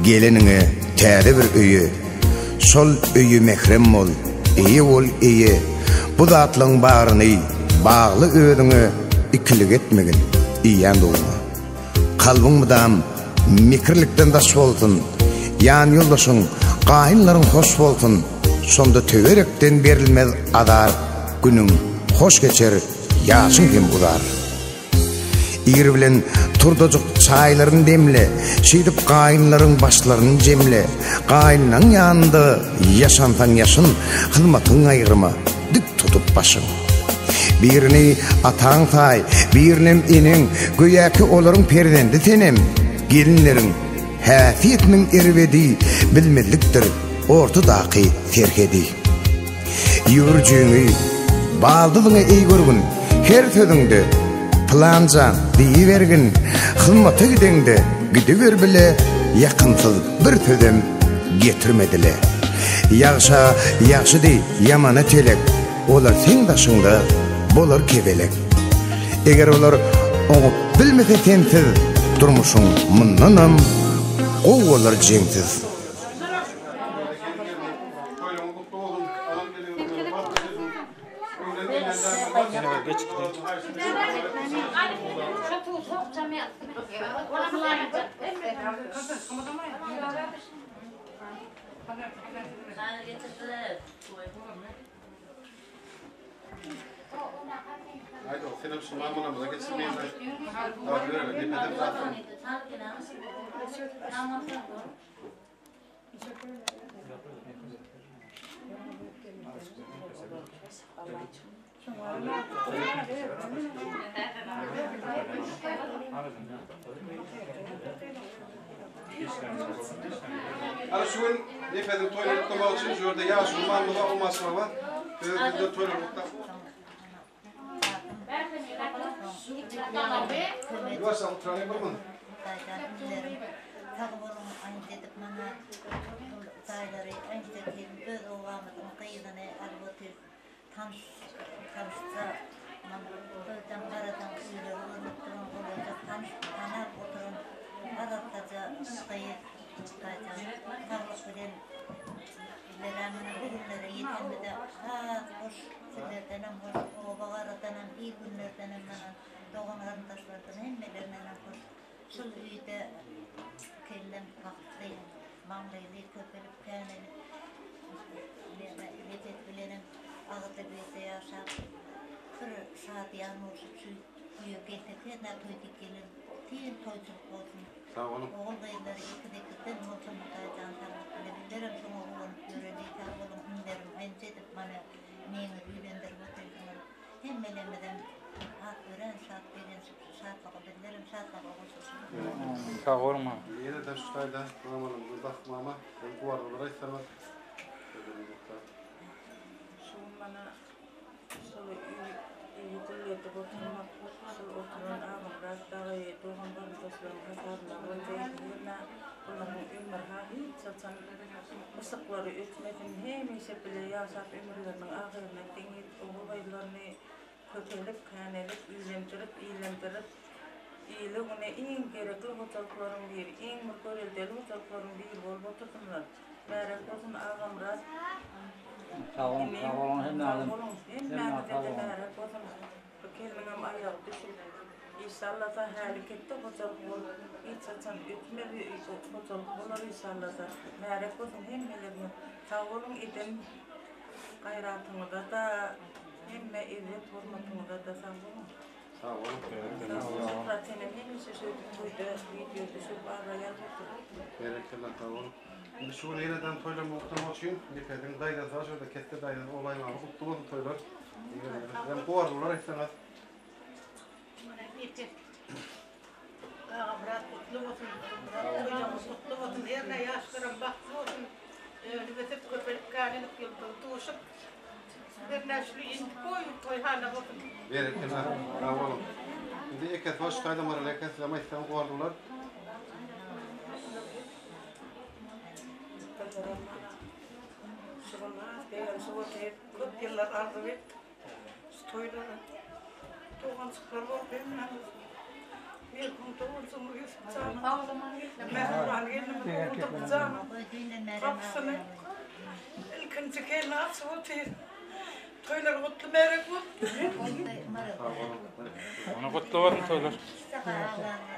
gelinine täze bir öýü. Şol öýü mehrem bol, iyi bol iyi. Bu zatlyň bagyny bagly öýüňe ikilik etmegin. Iýan bolma. Kalbyňdan mikirlikden daş bolsun. Ýan ýoldaşyň, gaýynlaryň hoş bolsun. Sonda töwerekden berilmez adar. Günüň hoş geçer, ýaşyň hem bular. İgir bilen turdajuk çaýlaryň demle, şeýdip gaýynlaryň başlaryny jemle. Gaýynlaryň ýanynda ýaşansaň ýaşyn, hyzmatyň aýryma, dik tutup başyň. Birini ataň taý, birini iniň, göýäki olaryň perdendi tenem. Gelinleriň häsiýetiniň erbedi, bilmezlikdir, ortadaky terhedi. Ýürjüňi baldygyňy eý görgün, her sözüňde planjan diýibergin, hyzmata gidende gidiber bile, ýakynsyz bir sözem getirmedile. Ýagşa ýaxşy diýip ýamana telek, olar seň daşyňda bolar kebelek. Eger olar oňup bilmese sensiz, durmuşyň mundanam gow bolar jeňsiz. Haydi o film sunamına geçirmeyin. Abi böyle bir medem zaten. Ara şu gün efendim tuvalet tutmak için şurada yağ şurmanlığa olmasına var. Bizde tuvalet tutmak. Yavaşça oturalım bakın. Şol üýde kellem pakly, maňlyly köpelip käneli. Letet bilenim agda bese ýaşap. Bir saat ýanmuşyp şu üýe getekne toýdy gelin. Tiýin toýjak bolsun. Sağ olun. Oğul beýler iki-dekden bolsun taýdan bilerim şoňa oğul göreli taýdan ünlerim enjedip mana meni üýlendirip oturýar. Hemmelemeden hak veren şat beren şatlygy bilerim şatlygy bolsun. Sağ olma. Yine de şu tayda mamalımızı bakmama, bu arada istemez. Şu bana şöyle iyi dillerdi oturmak, şöyle oturan ağam rahatlığı doğan bana dostlarım kasarına öldüğüne onların ömürha hiç çatan ısıkları ötmedin hemiyse bile yaşap ömürlerinin ahirine denip oğulaylarını kötülük, kanelip, iyilendirip iyiliğine en gerekli hocalıkların biri, en mükemmel hocalıkların biri bol otursunlar. Merak olsun ağam rahat. Sağ olun, hem nazım. Hem nazım dedi merak olsun. Kelmeğim ayağı düşüp. İnşallah da harekette hocalık olur. Hiç açan ütmeli hocalık olur inşallah da. Merak olsun hem meleğim. Sağ olun edin. Gayratını da hem izzet hurmatını da sağ olun. Sağ olun. Zaten hepimiz şöyle video düşüp araya Bereketler sağ olun. Şimdi şu yeniden toyla muhtemel için nefetin daydan sonra şurada kette daydan olayma kutlu oldu toylar. Ben bu arada istemez. Ağabeyler kutlu olsun. Hocamız kutlu olsun. Yerine yaşlarım baktı olsun. Nübetip köpelik kânelik yıldır doğuşup. Bir neşli indi koy hala olsun. Bereketler sağ olun. Şimdi eket hoş kaydım var. Eket zaman istemem bu aradalar. Köp yıllar arzu et. Toyları. Doğan sıklar var benim. Bir kurtulursun Yusuf Can'ı. Mehran gelini kurtulup Can'ı. Kapısını ilkinci kendine açıp oturuyor. Toylar kutlu merek bu. Onu kutlu olsun toylar.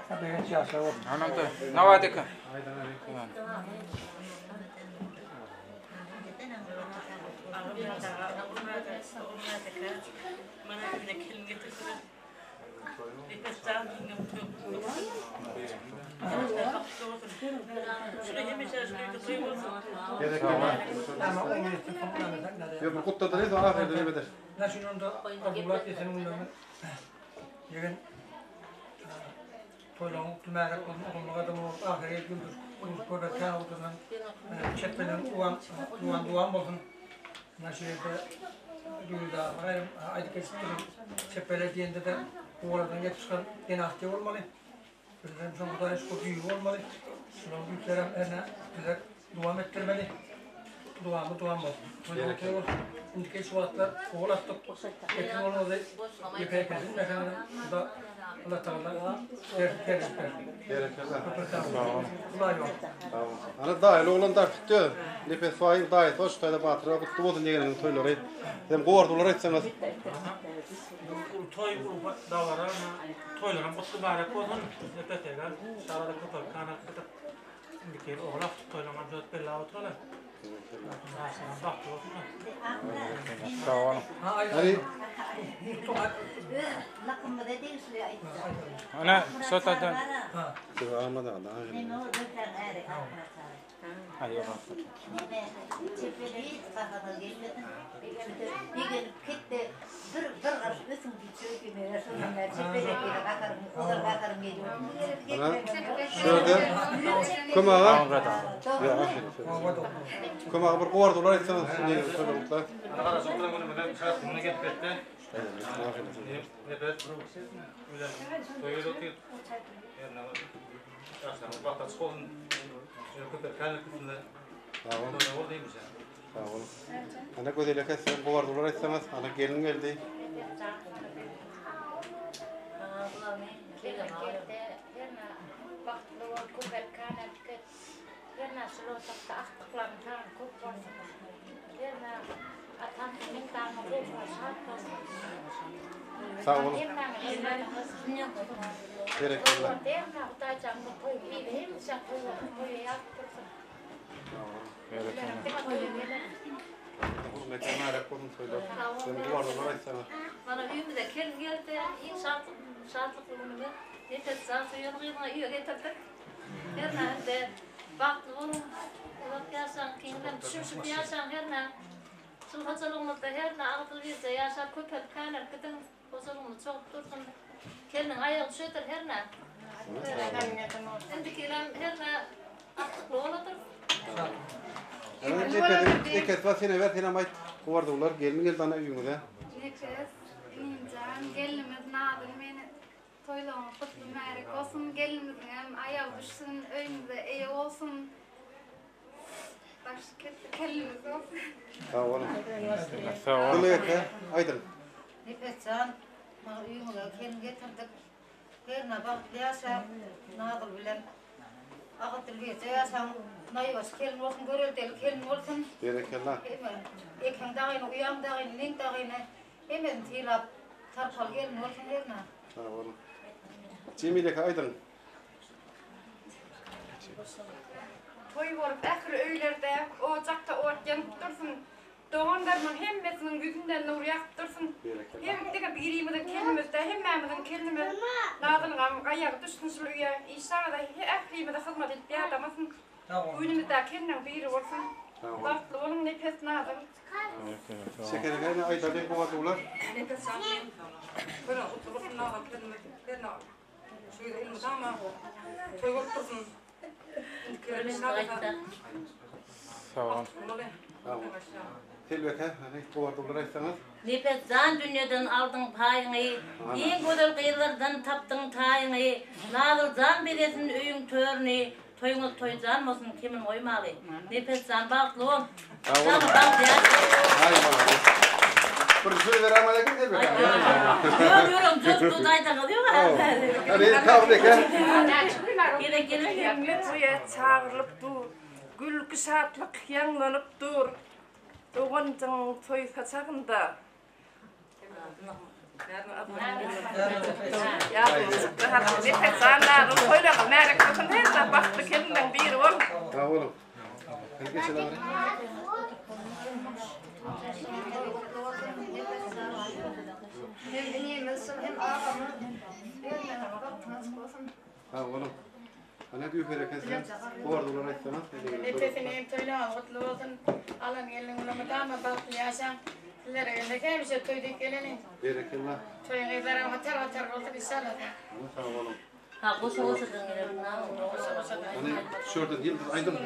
Tabii yaşa o. Anam da. Ne var deka? Yok bu kutladı neyse ahirde ne beder. Naşının da arzulat yesenin bunların. Yegen toylan tümerek olmağa adam olup ahire güldür. Uyuz köpek kan olduğundan çetmeden duan olsun. Naşiyede düğüda gayrım aydı kesittirin. Çepeler diyende de oğladan yetişken denahti olmalı. Bizim son bu da eski büyük olmalı. Şunun büyüklerim ene bize duam ettirmeli. Duam olsun. Toylan olsun. İndiki suatlar oğlattık. Ekin olmadı. Yepeye kesin. Efendim bu da Allah Teala ana dahil olan da tuttu. Nefes fail dahil hoş toyda batıra kutlu olsun diyenin toyları. Hem gordular etsemez. Toy davara toyların kutlu barak olsun. Nefeteler sarada kutup kanak kutup. İndiki oğlak toylaman zöt bella oturlar. Sağ olun. Hani Ana sotadan. Almadı ana. Hayır. Şöyle kumağa kumağa bir gordular etsemez. Ne söylüyorlar? Ana sokturan bunu ben şartını getirdi. Evet. Öyle toyuyor oturuyor. Yani aslında bakta skolun köpek kanı kısmında. Tamam. Doğru değil mi sen? Tamam. Ana gödele kesin gordular etsemez. Ana gelin geldi. Sağ olun. Teşekkürler. Hürmetine rekorun söyler. Sen bu arada etsemez. Bana üyümde kelin geldi, iyi şartlıklı bunu ben. Yeter sağ yoluna iyi getirdik. Herhalde baktı onun kulak yaşan, kendinden düşmüşüp yaşan herhalde. Sulhatsalımızda herhalde ağıtıl verse yaşar köpek kanar gidin. Kozalımız çok dursun. Kelinin ayağı düşüyor herhalde. Endikiler herhalde aktıklı oladır. İlk sene ver dinamit gordular gelin geldi ana üyümüze. Nekes, incan, gelinimiz nadir meni toylama kutlu merek olsun, gelinimizin hem ayağı düşsün, önümüze iyi olsun. Başka kelimiz olsun. Sağ olun. Sağ olun. Kılıyete, aydın. Nefescan, üyümüze kelin getirdik. Herine bak, yaşa, nadir bilen. Ağıtıl verse yaşam, nayvas kelin olsun, görüldeli kelin olsun. Berekeller. Ekin dağını, uyam dağını, nin dağını, hemen tilap, tarpal gelin olsun herine. Sağ olun. Cemileke aydın. Toy olup ahir öylerde, ocakta ot yanıp dursun. Doğanlarımın hemmesinin yüzünden nur yakıp dursun. Hem de birimizin kelimizde, hemmemizin kelimimiz nadılığım ayağı düşsün şu üye. İşlerine de ahirimize hizmet edip yardamasın. Günümüzde kendine biri olsun. Baktı onun nefes nadır. Şekerine aydalı gordular. Nefes almayın. Böyle oturursun nadır kendine. Şöyle elimiz ama toy olup dursun. Sağ olun. Tilbeke, hani gordular etsemez. Nefescan dünyadan aldın payını, en güzel kıyılardan taptın tayını, nazırcan bilesin öyün törünü, toyunuz toycan olsun kimin oymalı. Nefescan baklı ol. Sağ olun. Bir söz veremeye gidiyor be. Diyorum çok dudayda kalıyor Hadi tabii ki. Gele toya çağırılıp dur. Gülkü şartlık yanlanıp dur. Doğancın toy kaçağında. Ya bu hatta ne kaçağında toyla nereye bakın her baktı kendinden bir ol. Ha oğlum. Peki selam. Ha oğlum. Ana diyor bereketler. Bu arada olarak sana. Nefesini toyla mutlu olsun. Alan gelin ulamada baklı yaşam. Sizlere gelirken bir şey toyduk geleni. Bereketler. Toyun evlere hatar oldu inşallah. Sağ olun. Ha koşa koşa dönüyorum. Hani şuradan yıldız aydın.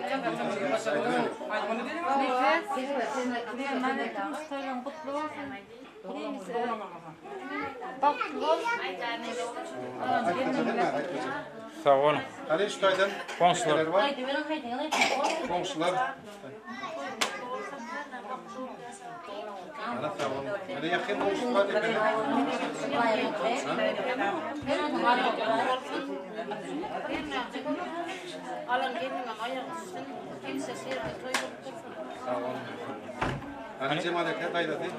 Sağ olun. Hani şu kaydan komşular var. Komşular. Ana sağ olun. Hani yakın komşular Alan gelin ama ayaküstün kimse seyirde toyup dursun. Sağ olun. Hani Cemal'e kadaydı değil.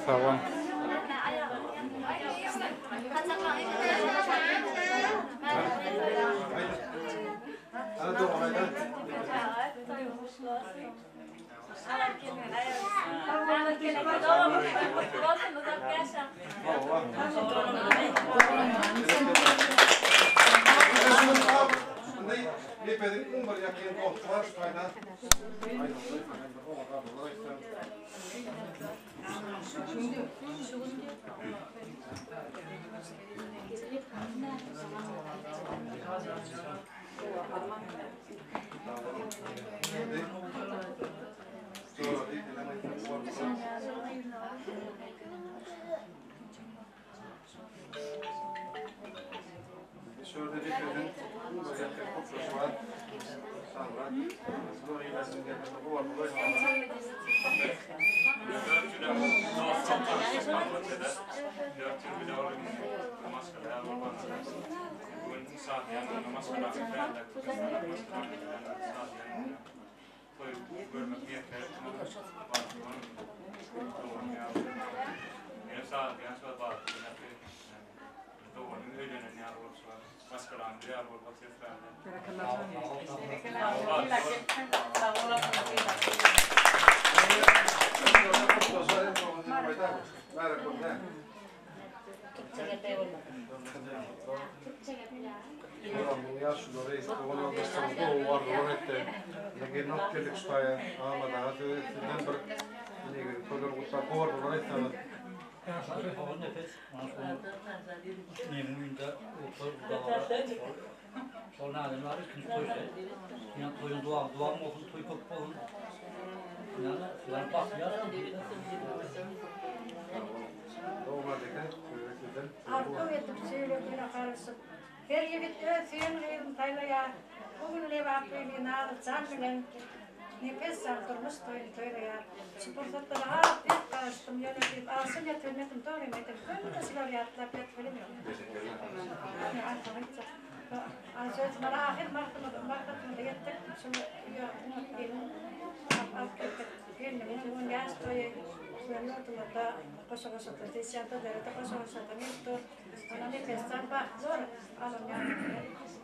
Sağ olun. Ana doğru haydan. Ne pedir umur yakın komşular şu kaydan. Şöyle bir pedin böyle komşusu var. Sonra bu iyilesin diye bu var bu Sonra adamlar ikinci toysa, yani toyun duam olsun, toy kopuk olun. Yani ben bakmıyor. Artık edip söylediğine karışıp. Her yigit öz suyun taylaya. Bugün levaklı nalı can bilen nefes saldırmış toylaya. Sportlara ağır bir karıştım. Yönetim ağzını yatırmadım, doğramadım. Könlüsüler yatılar, yatırmıyor. Söz bana ahir mahkemede yattık. Şimdi gelin gelin yaş toyu söylüyordular da koşa da tezgahta da koşa da neydi? Ona nefesten bak zor alın yani.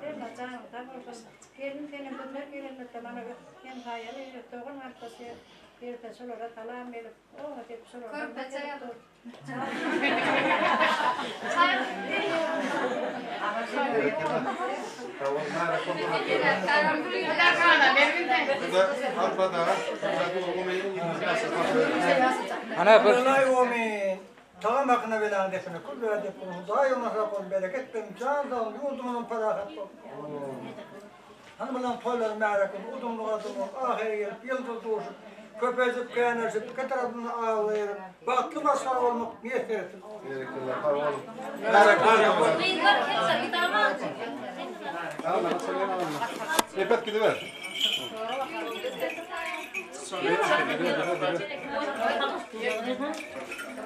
Ben canım da burada gelin bunlar gelin de bana hem hayali doğun arkası bir de şöyle talan verip o hep şöyle Körpece yapıp. Ana bir Tamam makine veren define kul veren define daima rakon bereket ben candan yurdumun parahat. Hanımlar toylar merakın udumlu adımın ahire gelip yıldız doğuşup köpecip kaynaşıp katarabını ağlayırım. Baklı başlar olmak niyet ettim. Merakın. İpek gidiver.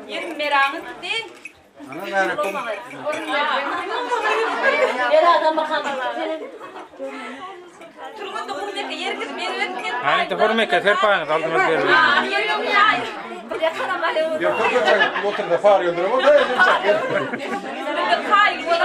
Yerim meranı değil. Ana merak olma. Yer adam bakalım. Turgut da bunu yer gidip verir. Hani de hürmeke terpağını kaldırmak verir. Yer yok ya. Bir karamaya. Yok otur da far yoldur ama da elim çak. Bir kay gidiyor.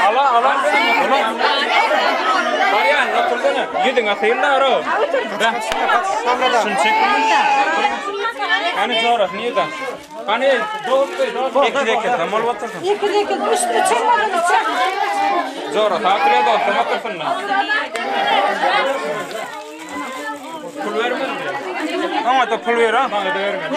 Allah. Karyan otursana. Yedin atayla aro. Hani zorak niye da? Hani doğru. İki tamam otursun. İki üstü çıkmadı çek. Zorak hakire de oturma otursun. Pul vermez mi? Ama da pul ver ha. Bana da vermez.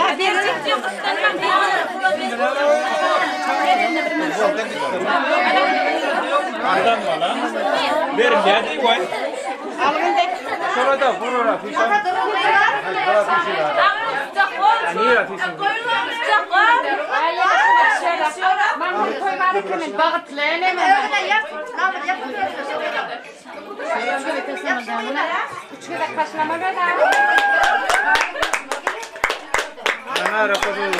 Andan mı lan? Verin geldi koy. Sonra da vurur afişe. Niye afişe? Ben koymadı kimin bağıtlayalım. Şöyle kaşlama ver. Ana raporu.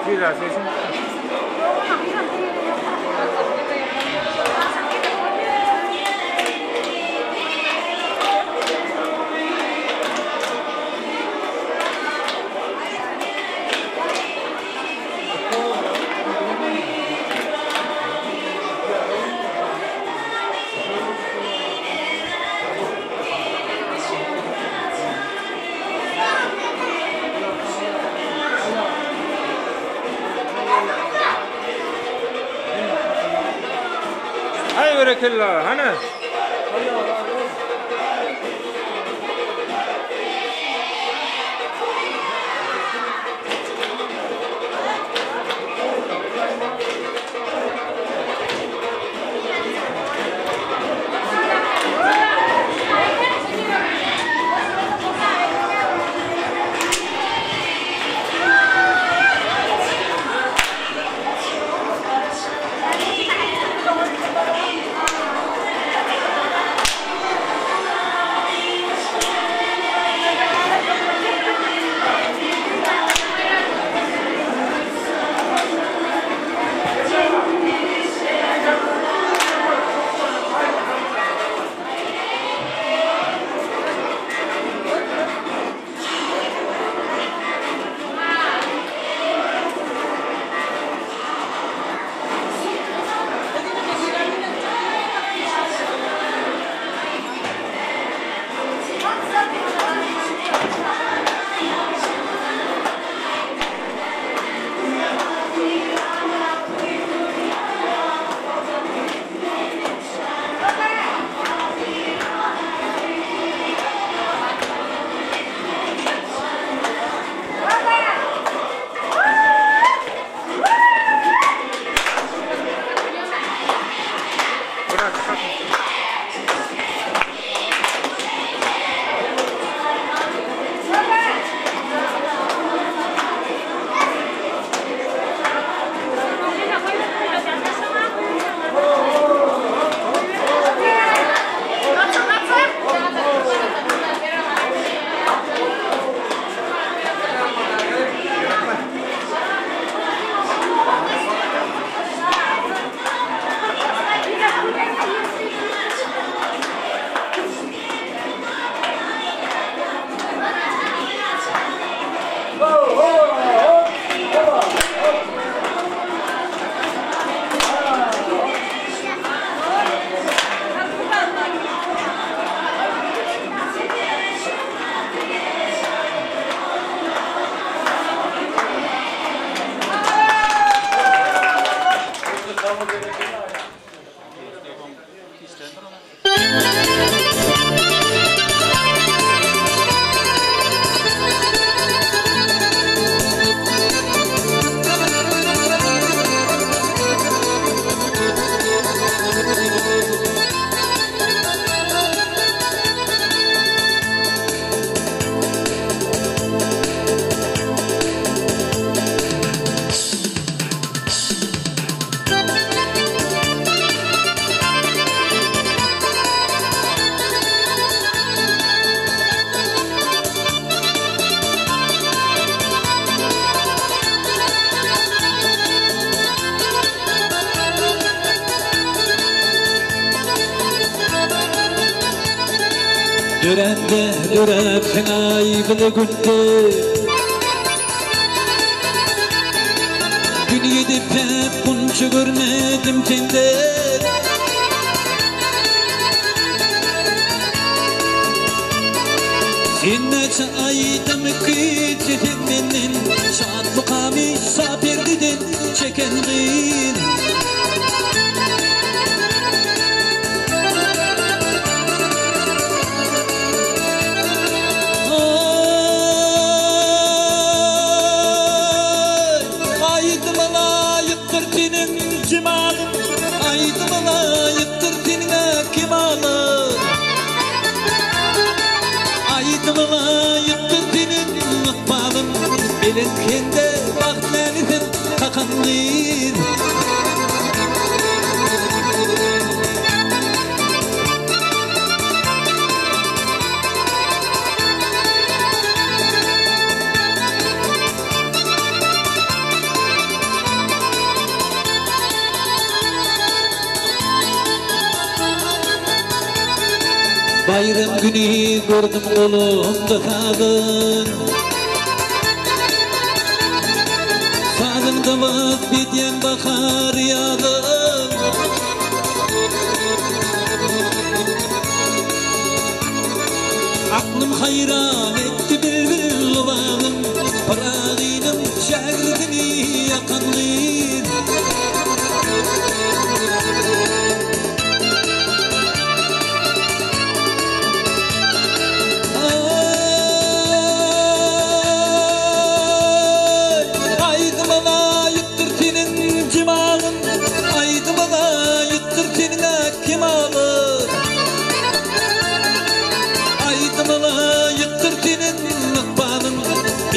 Güzel sesin. Hay berekallah, hani? Dörende dörepsin ay bile gündü Gün yedip hep bunca görmedim sende Sinnece aydım küçücük benim Şad mukami sabirlidin çekendin Aydım layıktır senin cemalın Aydım layıktır senin kemalın Aydım layıktır senin mıkbalın Biletkende baktmenizin takanlıyın Bayram günü gördüm kolumda sağın Sağımda vazbediyen bakar yağdım Aklım hayran etti bir luvağım Parağıydım şehrini yakanlıyım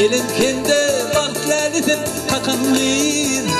Elin kendi bahtlarıdır takanlıyım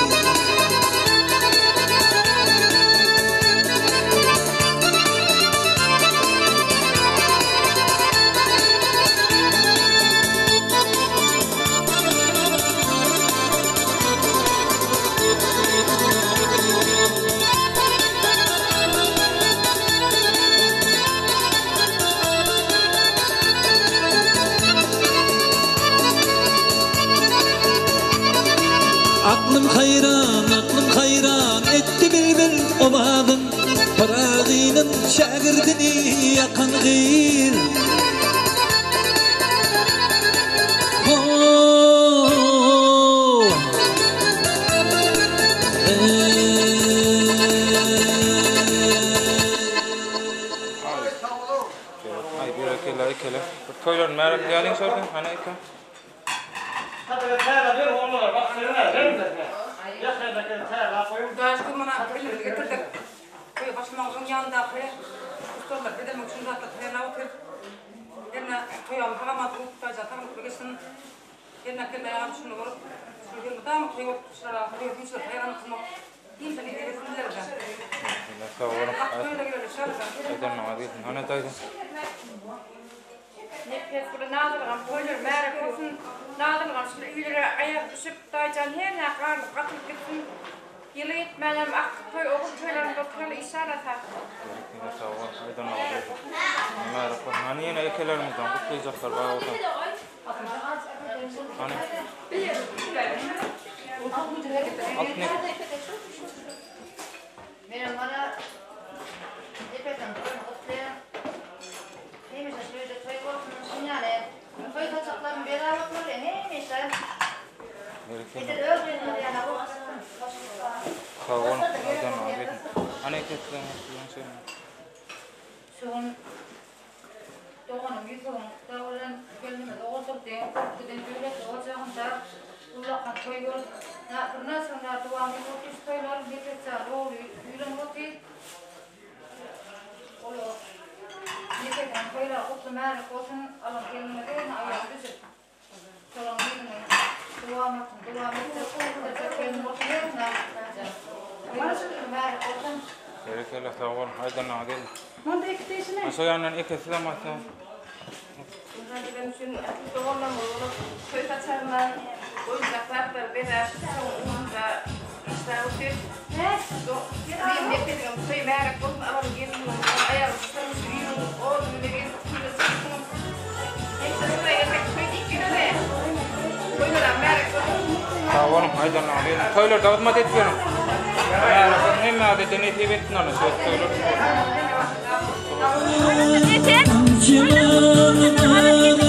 Aklım hayran etti bir ovadım Parağının şagirdini yakan gıyır Ay bir ekele Toylar merak gelin sordun hani ekle Daşkı bana bilirdi getirdik. Koyu başımızın yanında koyu. Usturlar bir de mükşünde atlatırına otur. Yerine koyalım kalamadı. Daşa tamam koyusun. Yerine kelime yanım şunu vurup. Şunu yerine tamam koyu şuraya koyu tuşlar hayranı kısmı. Kimse bir yere sinirlerden. Sağ olun. Böyle böyle şarkı. Aydan namazı. Hani taydan. Nefes burada nadırgan koyulur merak olsun. Nadırgan şunu üylere ayak düşüp daycan her ne karlı katılıp gitsin. Yılı etmeyelim aklı koy oğul köylerin doktorlu işaret ha. Sağ olun. Aydan namazı. Merak olsun. Hani yine ekelerimizden kutlayacaklar bayağı olsun. Hani? Altını. Benim bana nefetten koyunu kutlayan. Neymiş şöyle toy korkunun yani. Toy kaçakların beraber oturuyor neymiş lan? Getir öğrenin yani bu. Sağ olun. Aydan namazı. Hani ekelerim şey. Şunun doğanın yüzünün davran gelmedi otur diye korkudan böyle olacağında ulaqan toylar bundan sonra duanı kurtuş toylar nefesler oluyor yürüm oluyor oluyor nefesten toylar kutlamaya olsun alın gelmeden ayağı düşüp sonra yürümeyin duamı gelmeden oluyor Gerekirler sağ olun. Aydan namazı. Manda ekteşine. Aşağı yandan ekesi de masaya. Ben şunu doğumla mı olur? Köy kaçarından oyuncaklar da beraber sonunda işler okuyor. Bir nefesim köy merak olsun alalım gelin ayağı tutarmış büyüyor. O böyle bir oğlum haydan abi. Toylar da hizmet etmiyorum. Yani hem adetini etip ettin onu söz toylar. Civanım